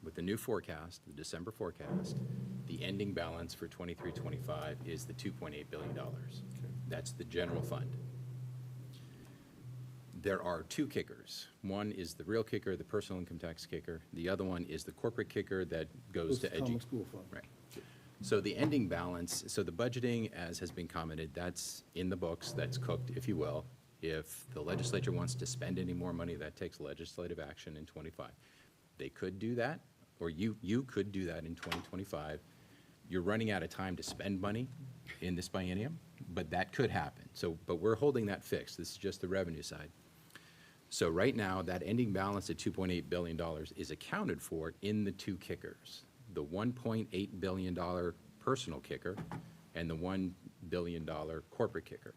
with the new forecast, the December forecast, the ending balance for 23-25 is the $2.8 billion. That's the general fund. There are two kickers. One is the real kicker, the personal income tax kicker. The other one is the corporate kicker that goes to Common school fund. Right. So the ending balance, so the budgeting, as has been commented, that's in the books, that's cooked, if you will. If the legislature wants to spend any more money, that takes legislative action in 25. They could do that, or you could do that in 2025. You're running out of time to spend money in this biennium, but that could happen. So, but we're holding that fixed. This is just the revenue side. So right now, that ending balance of $2.8 billion is accounted for in the two kickers, the $1.8 billion personal kicker and the $1 billion corporate kicker.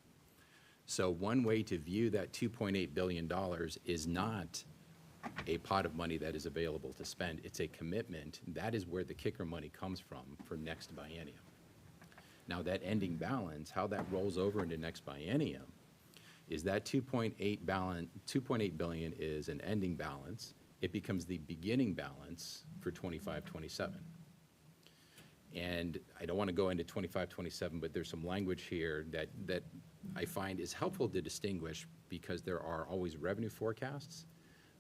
So one way to view that $2.8 billion is not a pot of money that is available to spend. It's a commitment. That is where the kicker money comes from for next biennium. Now that ending balance, how that rolls over into next biennium, is that $2.8 billion is an ending balance. It becomes the beginning balance for 25-27. And I don't want to go into 25-27, but there's some language here that I find is helpful to distinguish, because there are always revenue forecasts,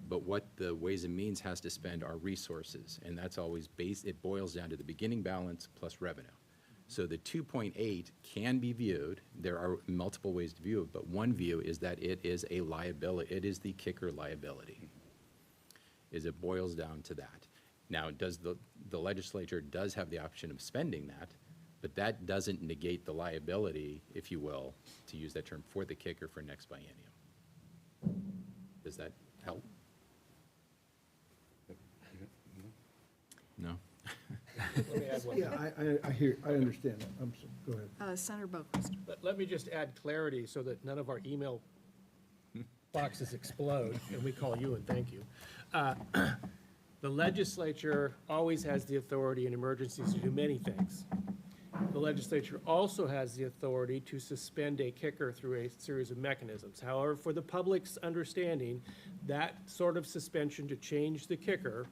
but what the Ways and Means has to spend are resources, and that's always it boils down to the beginning balance plus revenue. So the 2.8 can be viewed, there are multiple ways to view it, but one view is that it is a liability, it is the kicker liability, is it boils down to that. Now, the legislature does have the option of spending that, but that doesn't negate the liability, if you will, to use that term, for the kicker for next biennium. Does that help? No? Yeah, I understand that. Go ahead. Senator Boquist? Let me just add clarity so that none of our email boxes explode and we call you and thank you. The legislature always has the authority in emergencies to do many things. The legislature also has the authority to suspend a kicker through a series of mechanisms. However, for the public's understanding, that sort of suspension to change the kicker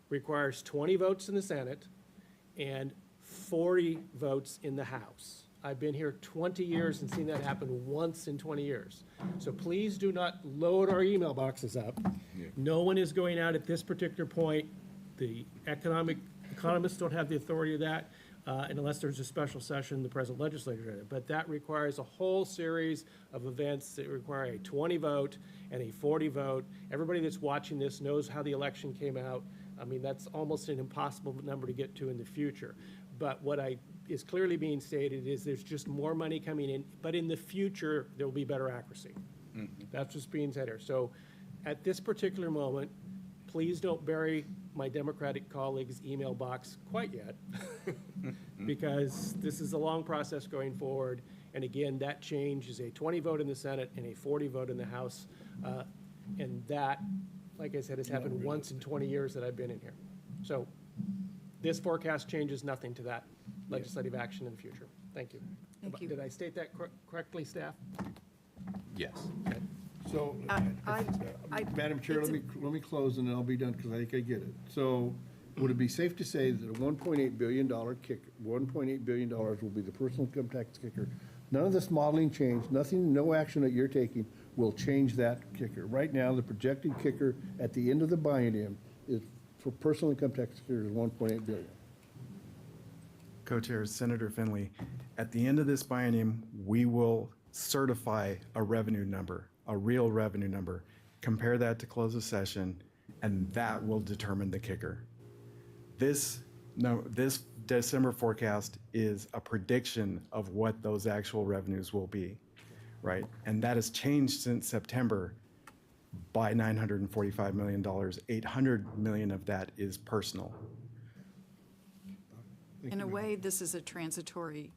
requires 20 votes in the Senate and 40 votes in the House. I've been here 20 years and seen that happen once in 20 years. So please do not load our email boxes up. No one is going out at this particular point. The economists don't have the authority of that, and unless there's a special session, the present legislature. But that requires a whole series of events that require a 20 vote and a 40 vote. Everybody that's watching this knows how the election came out. I mean, that's almost an impossible number to get to in the future. But what is clearly being stated is there's just more money coming in, but in the future, there will be better accuracy. That's what's being said here. So at this particular moment, please don't bury my Democratic colleagues' email box quite yet, because this is a long process going forward. And again, that change is a 20 vote in the Senate and a 40 vote in the House. And that, like I said, has happened once in 20 years that I've been in here. So this forecast changes nothing to that legislative action in the future. Thank you. Thank you. Did I state that correctly, staff? Yes. So, Madam Chair, it's let me close and then I'll be done because I think I get it. So would it be safe to say that a $1.8 billion $1.8 billion will be the personal income tax kicker? None of this modeling change, nothing, no action that you're taking will change that kicker. Right now, the projected kicker at the end of the biennium is for personal income tax kicker is $1.8 billion. Co-Chair Senator Finley, at the end of this biennium, we will certify a revenue number, a real revenue number, compare that to close of session, and that will determine the kicker. This December forecast is a prediction of what those actual revenues will be, right? And that has changed since September by $945 million. $800 million of that is personal. In a way, this is a transitory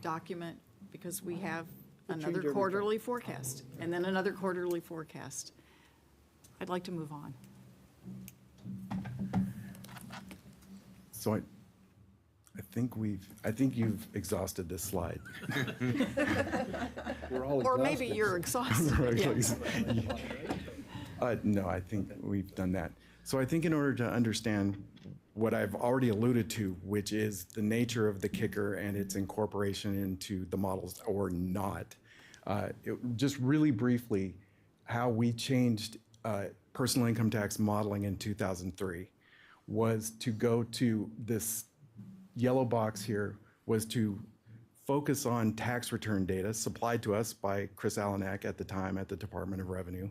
document because we have another every quarterly forecast and then another quarterly forecast. I'd like to move on. So I think you've exhausted this slide. We're all Or maybe exhausted. you're exhausted. Yeah. No, I think we've done that. So I think in order to understand what I've already alluded to, which is the nature of the kicker and its incorporation into the models or not, just really briefly, how we changed personal income tax modeling in 2003 was to go to this yellow box here, was to focus on tax return data supplied to us by Chris Alanak at the time at the Department of Revenue,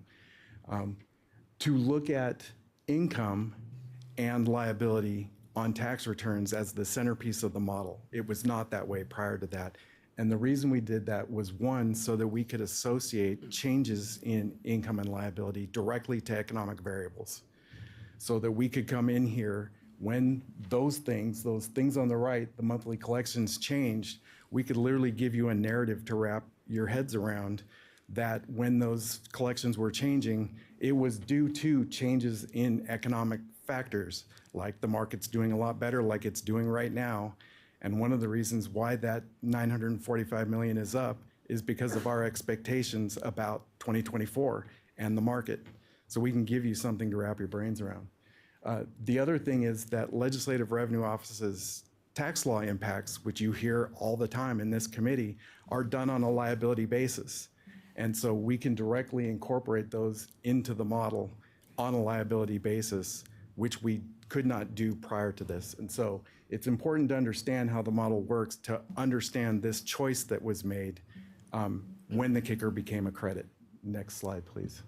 to look at income and liability on tax returns as the centerpiece of the model. It was not that way prior to that. And the reason we did that was, one, so that we could associate changes in income and liability directly to economic variables, so that we could come in here when those things on the right, the monthly collections changed, we could literally give you a narrative to wrap your heads around that when those collections were changing, it was due to changes in economic factors, like the market's doing a lot better, like it's doing right now. And one of the reasons why that $945 million is up is because of our expectations about 2024 and the market. So we can give you something to wrap your brains around. The other thing is that Legislative Revenue Office's tax law impacts, which you hear all the time in this committee, are done on a liability basis. And so we can directly incorporate those into the model on a liability basis, which we could not do prior to this. And so it's important to understand how the model works to understand this choice that was made when the kicker became a credit. Next slide, please.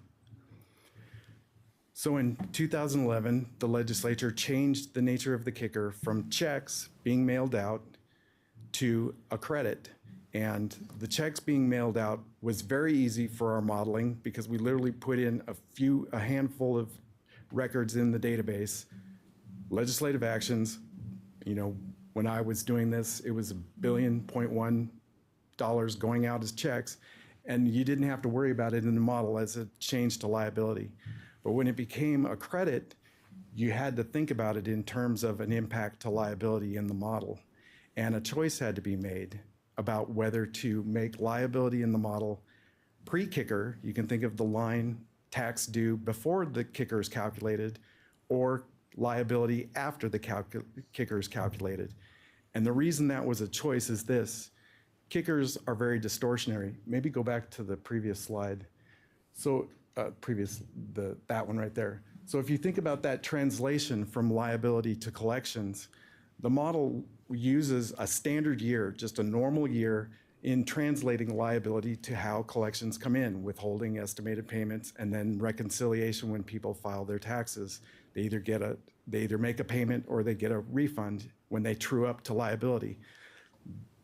So in 2011, the legislature changed the nature of the kicker from checks being mailed out to a credit. And the checks being mailed out was very easy for our modeling because we literally put in a handful of records in the database, legislative actions. You know, when I was doing this, it was $1.1 billion going out as checks, and you didn't have to worry about it in the model as it changed to liability. But when it became a credit, you had to think about it in terms of an impact to liability in the model. And a choice had to be made about whether to make liability in the model pre-kicker, you can think of the line tax due before the kicker is calculated, or liability after the kicker is calculated. And the reason that was a choice is this: kickers are very distortionary. Maybe go back to the previous slide. So that one right there. So if you think about that translation from liability to collections, the model uses a standard year, just a normal year, in translating liability to how collections come in, withholding estimated payments, and then reconciliation when people file their taxes. They either make a payment or they get a refund when they true up to liability.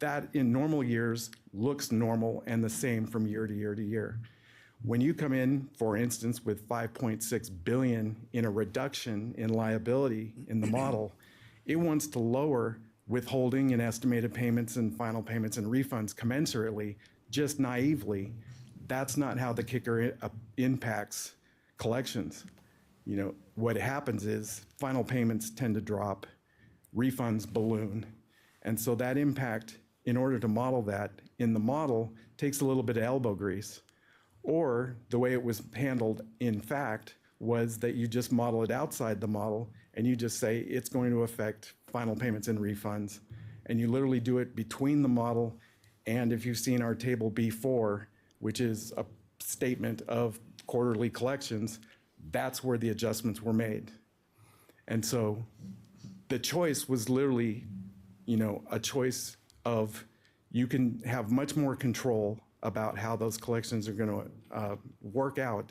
That in normal years looks normal and the same from year to year to year. When you come in, for instance, with 5.6 billion in a reduction in liability in the model, it wants to lower withholding and estimated payments and final payments and refunds commensurately, just naively. That's not how the kicker impacts collections. You know, what happens is final payments tend to drop, refunds balloon. And so that impact, in order to model that in the model, takes a little bit of elbow grease. Or the way it was handled in fact was that you just model it outside the model and you just say it's going to affect final payments and refunds. And you literally do it between the model and, if you've seen our table B4, which is a statement of quarterly collections, that's where the adjustments were made. And so the choice was literally, you know, a choice of, you can have much more control about how those collections are going to work out,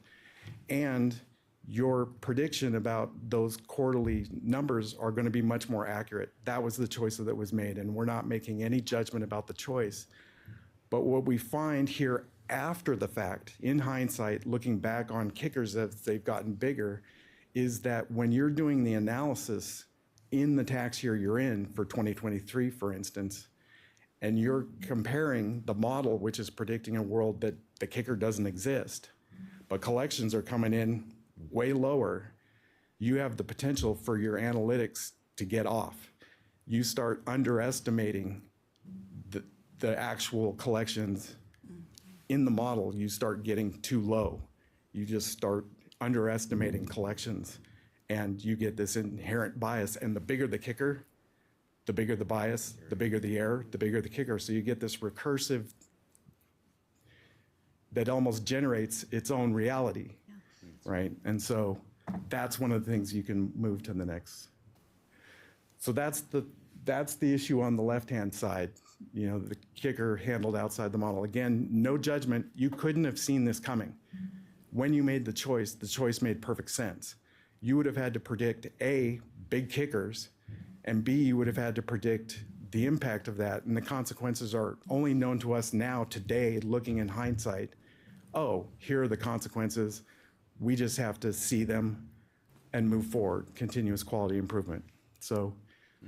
and your prediction about those quarterly numbers are going to be much more accurate. That was the choice that was made, and we're not making any judgment about the choice. But what we find here after the fact, in hindsight, looking back on kickers as they've gotten bigger, is that when you're doing the analysis in the tax year you're in, for 2023, for instance, and you're comparing the model, which is predicting a world that the kicker doesn't exist, but collections are coming in way lower, you have the potential for your analytics to get off. You start underestimating the actual collections in the model. You start getting too low. You just start underestimating collections, and you get this inherent bias. And the bigger the kicker, the bigger the bias, the bigger the error, the bigger the kicker. So you get this recursive that almost generates its own reality, right? And so that's one of the things you can move to the next. So that's the issue on the left-hand side, you know, the kicker handled outside the model. Again, no judgment. You couldn't have seen this coming. When you made the choice made perfect sense. You would have had to predict A, big kickers, and B, you would have had to predict the impact of that, and the consequences are only known to us now, today, looking in hindsight. Oh, here are the consequences. We just have to see them and move forward, continuous quality improvement. So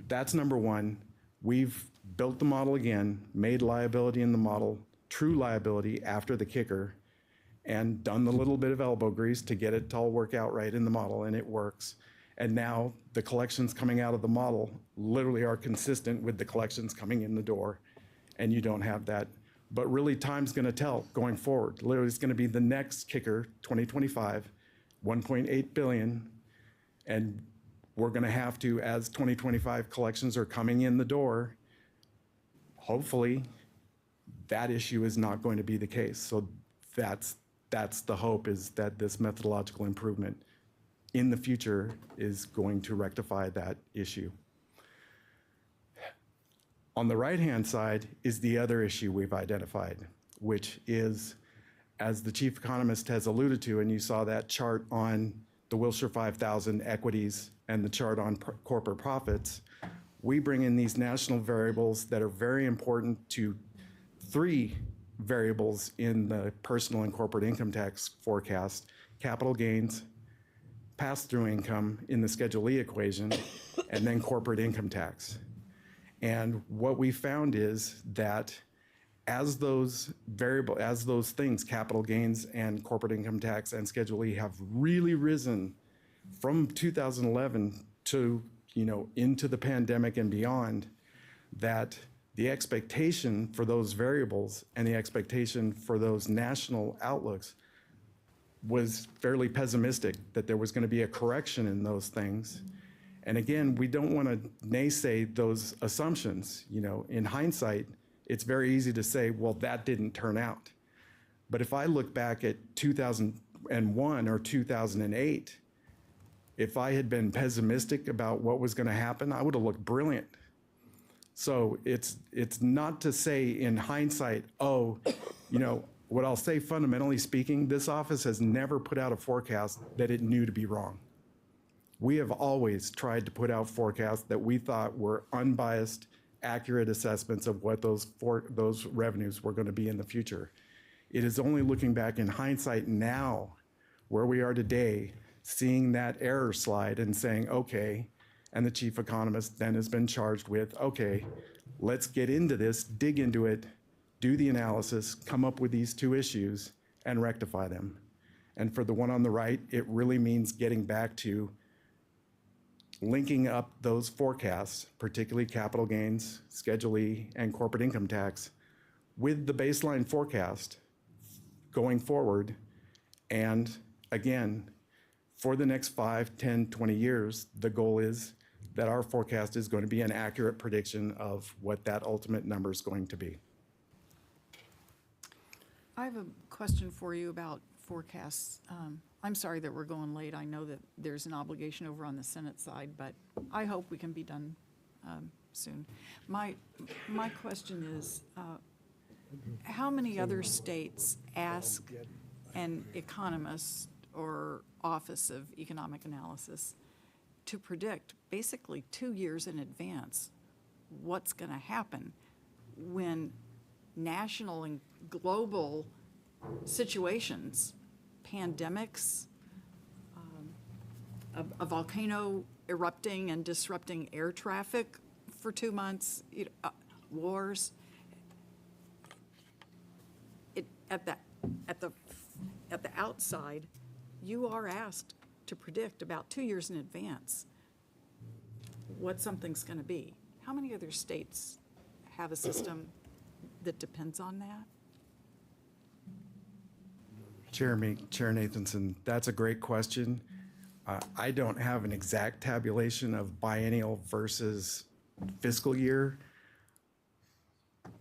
that's number one. We've built the model again, made liability in the model, true liability after the kicker, and done the little bit of elbow grease to get it to all work out right in the model, and it works. And now the collections coming out of the model literally are consistent with the collections coming in the door, and you don't have that. But really, time's going to tell going forward. Literally, it's going to be the next kicker, 2025, 1.8 billion, and we're going to have to, as 2025 collections are coming in the door, hopefully that issue is not going to be the case. So that's the hope, is that this methodological improvement in the future is going to rectify that issue. On the right-hand side is the other issue we've identified, which is, as the chief economist has alluded to, and you saw that chart on the Wilshire 5000 equities and the chart on corporate profits, we bring in these national variables that are very important to three variables in the personal and corporate income tax forecast: capital gains, pass-through income in the Schedule E equation, and then corporate income tax. And what we found is that as those things, capital gains and corporate income tax and Schedule E, have really risen from 2011 to, you know, into the pandemic and beyond, that the expectation for those variables and the expectation for those national outlooks was fairly pessimistic, that there was going to be a correction in those things. And again, we don't want to naysay those assumptions. You know, in hindsight, it's very easy to say, well, that didn't turn out. But if I look back at 2001 or 2008, if I had been pessimistic about what was going to happen, I would have looked brilliant. So it's not to say in hindsight, oh, you know, what I'll say, fundamentally speaking, this office has never put out a forecast that it knew to be wrong. We have always tried to put out forecasts that we thought were unbiased, accurate assessments of what those revenues were going to be in the future. It is only looking back in hindsight now, where we are today, seeing that error slide and saying, okay, and the chief economist then has been charged with, okay, let's get into this, dig into it, do the analysis, come up with these two issues, and rectify them. And for the one on the right, it really means getting back to linking up those forecasts, particularly capital gains, Schedule E, and corporate income tax, with the baseline forecast going forward. And again, for the next 5, 10, 20 years, the goal is that our forecast is going to be an accurate prediction of what that ultimate number is going to be. I have a question for you about forecasts. I'm sorry that we're going late. I know that there's an obligation over on the Senate side, but I hope we can be done soon. My question is, how many other states ask an economist or Office of Economic Analysis to predict basically 2 years in advance what's going to happen when national and global situations, pandemics, a volcano erupting and disrupting air traffic for 2 months, wars. At the outside, you are asked to predict about 2 years in advance what something's going to be. How many other states have a system that depends on that? Chair Nathanson, that's a great question. I don't have an exact tabulation of biennial versus fiscal year.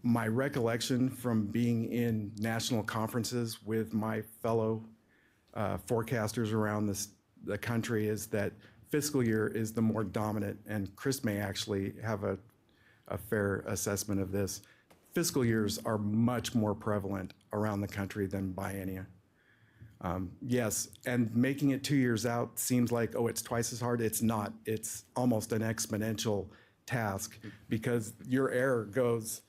My recollection from being in national conferences with my fellow forecasters around the country is that fiscal year is the more dominant, and Chris may actually have a fair assessment of this. Fiscal years are much more prevalent around the country than biennia. Yes, and making it 2 years out seems like, oh, it's twice as hard. It's not. It's almost an exponential task because your error goes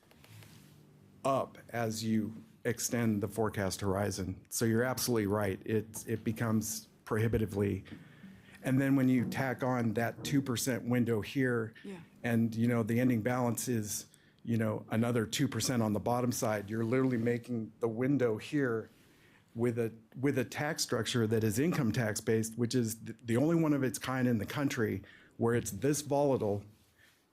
up as you extend the forecast horizon. So you're absolutely right. It becomes prohibitively. And then when you tack on that 2% window here, and the ending balance is another 2% on the bottom side, you're literally making the window here with a tax structure that is income tax based, which is the only one of its kind in the country where it's this volatile.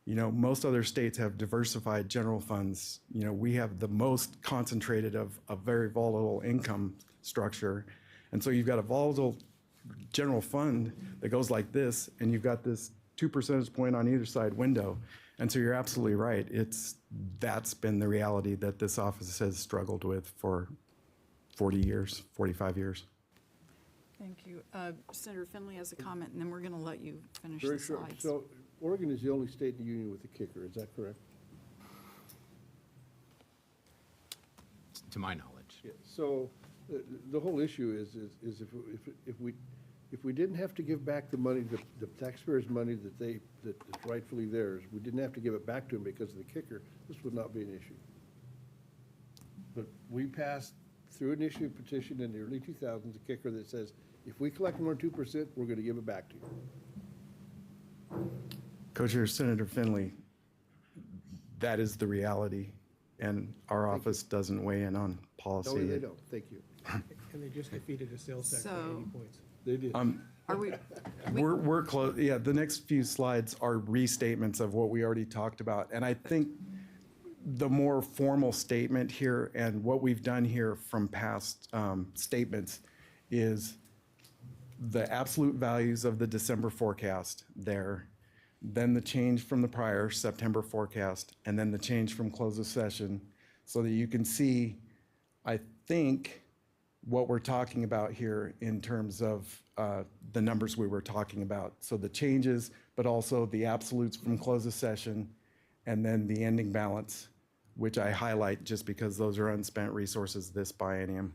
Most other states have diversified general funds. We have the most concentrated of a very volatile income structure. And so you've got a volatile general fund that goes like this, and you've got this 2 percentage point on either side window. And so you're absolutely right. That's been the reality that this office has struggled with for 40 years, 45 years. Thank you. Senator Finley has a comment, and then we're going to let you finish Very the short. slides. So Oregon is the only state in the union with a kicker, is that correct? To my knowledge. Yeah. So the whole issue is if we didn't have to give back the money, the taxpayers' money that's rightfully theirs, we didn't have to give it back to them because of the kicker, this would not be an issue. But we passed through an issue petition in the early 2000s, a kicker that says, if we collect more than 2%, we're going to give it back to you. Co-Chair Senator Finley, that is the reality, and our office doesn't weigh in on policy. No, they don't. Thank you. And they just defeated a sales tax by So- 80 points. They did. Are we, We're close. Yeah, the next few slides are restatements of what we already talked about. And I think the more formal statement here and what we've done here from past statements is the absolute values of the December forecast there, then the change from the prior September forecast, and then the change from close of session, so that you can see, I think, what we're talking about here in terms of the numbers we were talking about. So the changes, but also the absolutes from close of session, and then the ending balance, which I highlight just because those are unspent resources this biennium.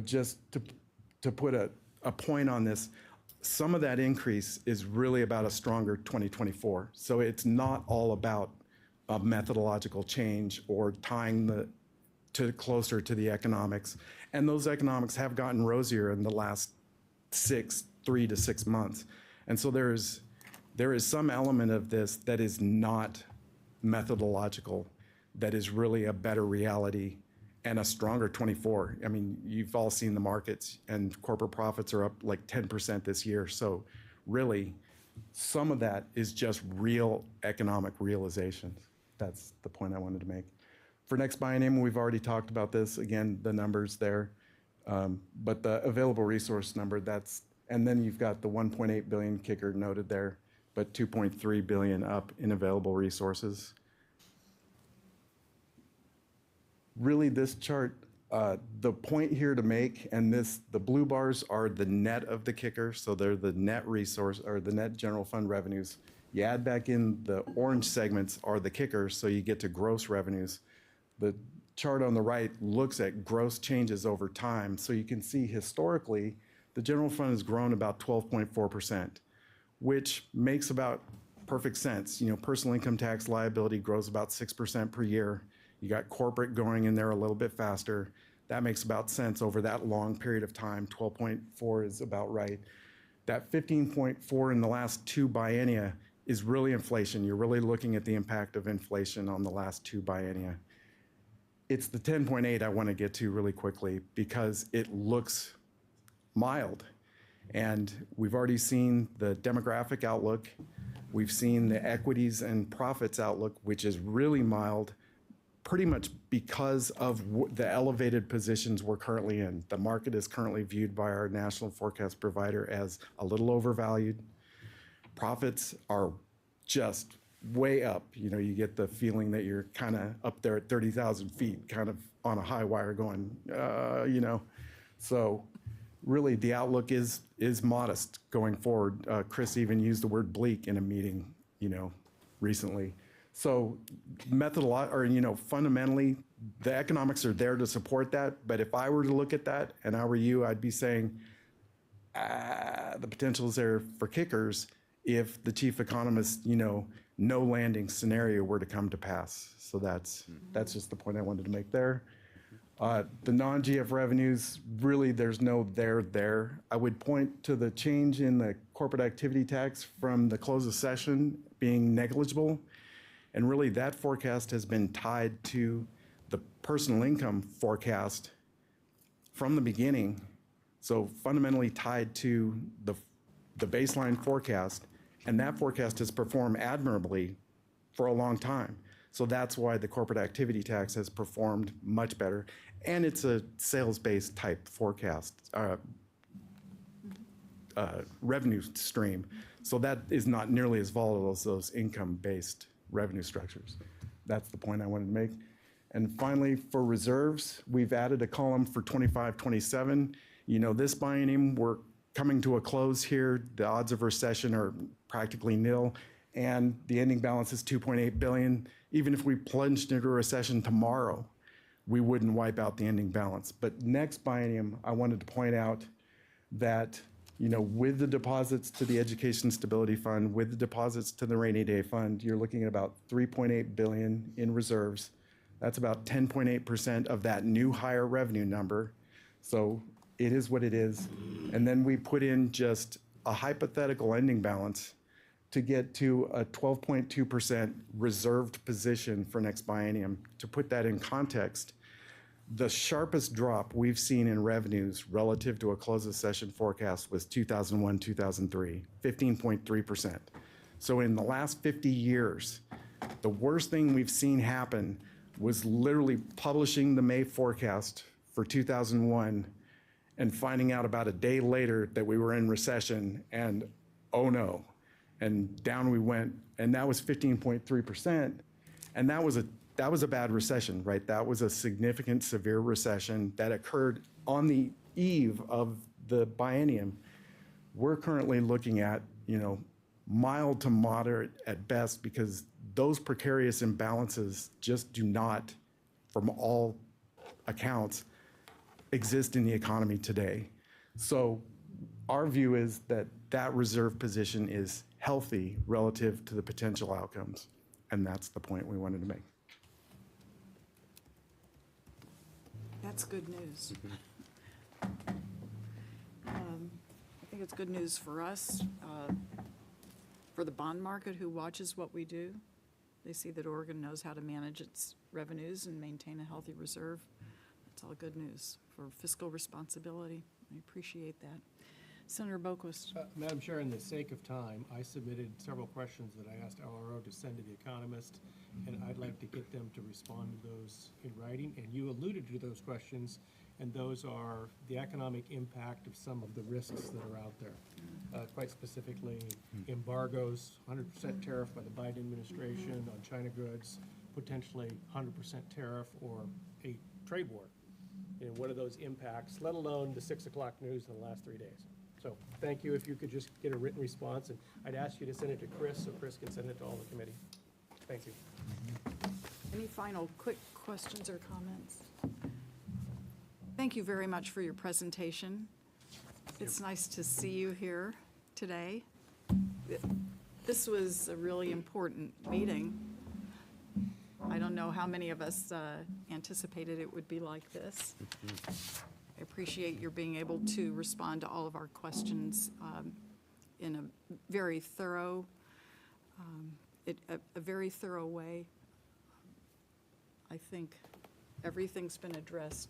Just to put a point on this, some of that increase is really about a stronger 2024. So it's not all about a methodological change or tying to closer to the economics. And those economics have gotten rosier in the last 3 to 6 months. And so there is some element of this that is not methodological, that is really a better reality and a stronger 24. I mean, you've all seen the markets, and corporate profits are up like 10% this year. So really, some of that is just real economic realizations. That's the point I wanted to make. For next biennium, we've already talked about this. Again, the numbers there. But the available resource number, and then you've got the 1.8 billion kicker noted there, but 2.3 billion up in available resources. Really, this chart, the point here to make, and the blue bars are the net of the kicker, so they're the net resource, or the net general fund revenues. You add back in the orange segments are the kickers, so you get to gross revenues. The chart on the right looks at gross changes over time, so you can see historically, the general fund has grown about 12.4%, which makes about perfect sense. You know, personal income tax liability grows about 6% per year. You got corporate going in there a little bit faster. That makes about sense over that long period of time. 12.4 is about right. That 15.4 in the last 2 biennia is really inflation. You're really looking at the impact of inflation on the last 2 biennia. It's the 10.8 I want to get to really quickly because it looks mild. And we've already seen the demographic outlook. We've seen the equities and profits outlook, which is really mild, pretty much because of the elevated positions we're currently in. The market is currently viewed by our national forecast provider as a little overvalued. Profits are just way up. You know, you get the feeling that you're kind of up there at 30,000 feet, kind of on a high wire going, you know. So really the outlook is modest going forward. Chris even used the word bleak in a meeting, you know, recently. So fundamentally, the economics are there to support that. But if I were to look at that and I were you, I'd be saying the potential is there for kickers if the chief economist, you know, no landing scenario were to come to pass. So that's just the point I wanted to make there. The non-GF revenues, really, there's no there. I would point to the change in the corporate activity tax from the close of session being negligible. And really, that forecast has been tied to the personal income forecast from the beginning. So fundamentally tied to the baseline forecast. And that forecast has performed admirably for a long time. So that's why the corporate activity tax has performed much better. And it's a sales-based type forecast, revenue stream. So that is not nearly as volatile as those income-based revenue structures. That's the point I wanted to make. And finally, for reserves, we've added a column for 25, 27. You know, this biennium, we're coming to a close here. The odds of recession are practically nil, and the ending balance is 2.8 billion. Even if we plunged into a recession tomorrow, we wouldn't wipe out the ending balance. But next biennium, I wanted to point out that, you know, with the deposits to the Education Stability Fund, with the deposits to the Rainy Day Fund, you're looking at about 3.8 billion in reserves. That's about 10.8% of that new higher revenue number. So it is what it is. And then we put in just a hypothetical ending balance to get to a 12.2% reserved position for next biennium. To put that in context, the sharpest drop we've seen in revenues relative to a close of session forecast was 2001, 2003, 15.3%. So in the last 50 years, the worst thing we've seen happen was literally publishing the May forecast for 2001 and finding out about a day later that we were in recession, and oh no, and down we went, and that was 15.3%, and that was a bad recession, right? That was a significant, severe recession that occurred on the eve of the biennium. We're currently looking at, you know, mild to moderate at best, because those precarious imbalances just do not, from all accounts, exist in the economy today. So our view is that that reserve position is healthy relative to the potential outcomes. And that's the point we wanted to make. That's good news. I think it's good news for us, for the bond market who watches what we do. They see that Oregon knows how to manage its revenues and maintain a healthy reserve. That's all good news for fiscal responsibility. I appreciate that. Senator Boquist. Madam Chair, in the sake of time, I submitted several questions that I asked LRO to send to The Economist, and I'd like to get them to respond to those in writing. And you alluded to those questions, and those are the economic impact of some of the risks that are out there. Quite specifically, embargoes, 100% tariff by the Biden administration on China goods, potentially 100% tariff or a trade war. And what are those impacts, let alone the 6 o'clock news in the last 3 days? So thank you. If you could just get a written response, and I'd ask you to send it to Chris so Chris can send it to all the committee. Thank you. Any final quick questions or comments? Thank you very much for your presentation. It's nice to see you here today. This was a really important meeting. I don't know how many of us anticipated it would be like this. I appreciate your being able to respond to all of our questions in a very thorough, a very thorough way. I think everything's been addressed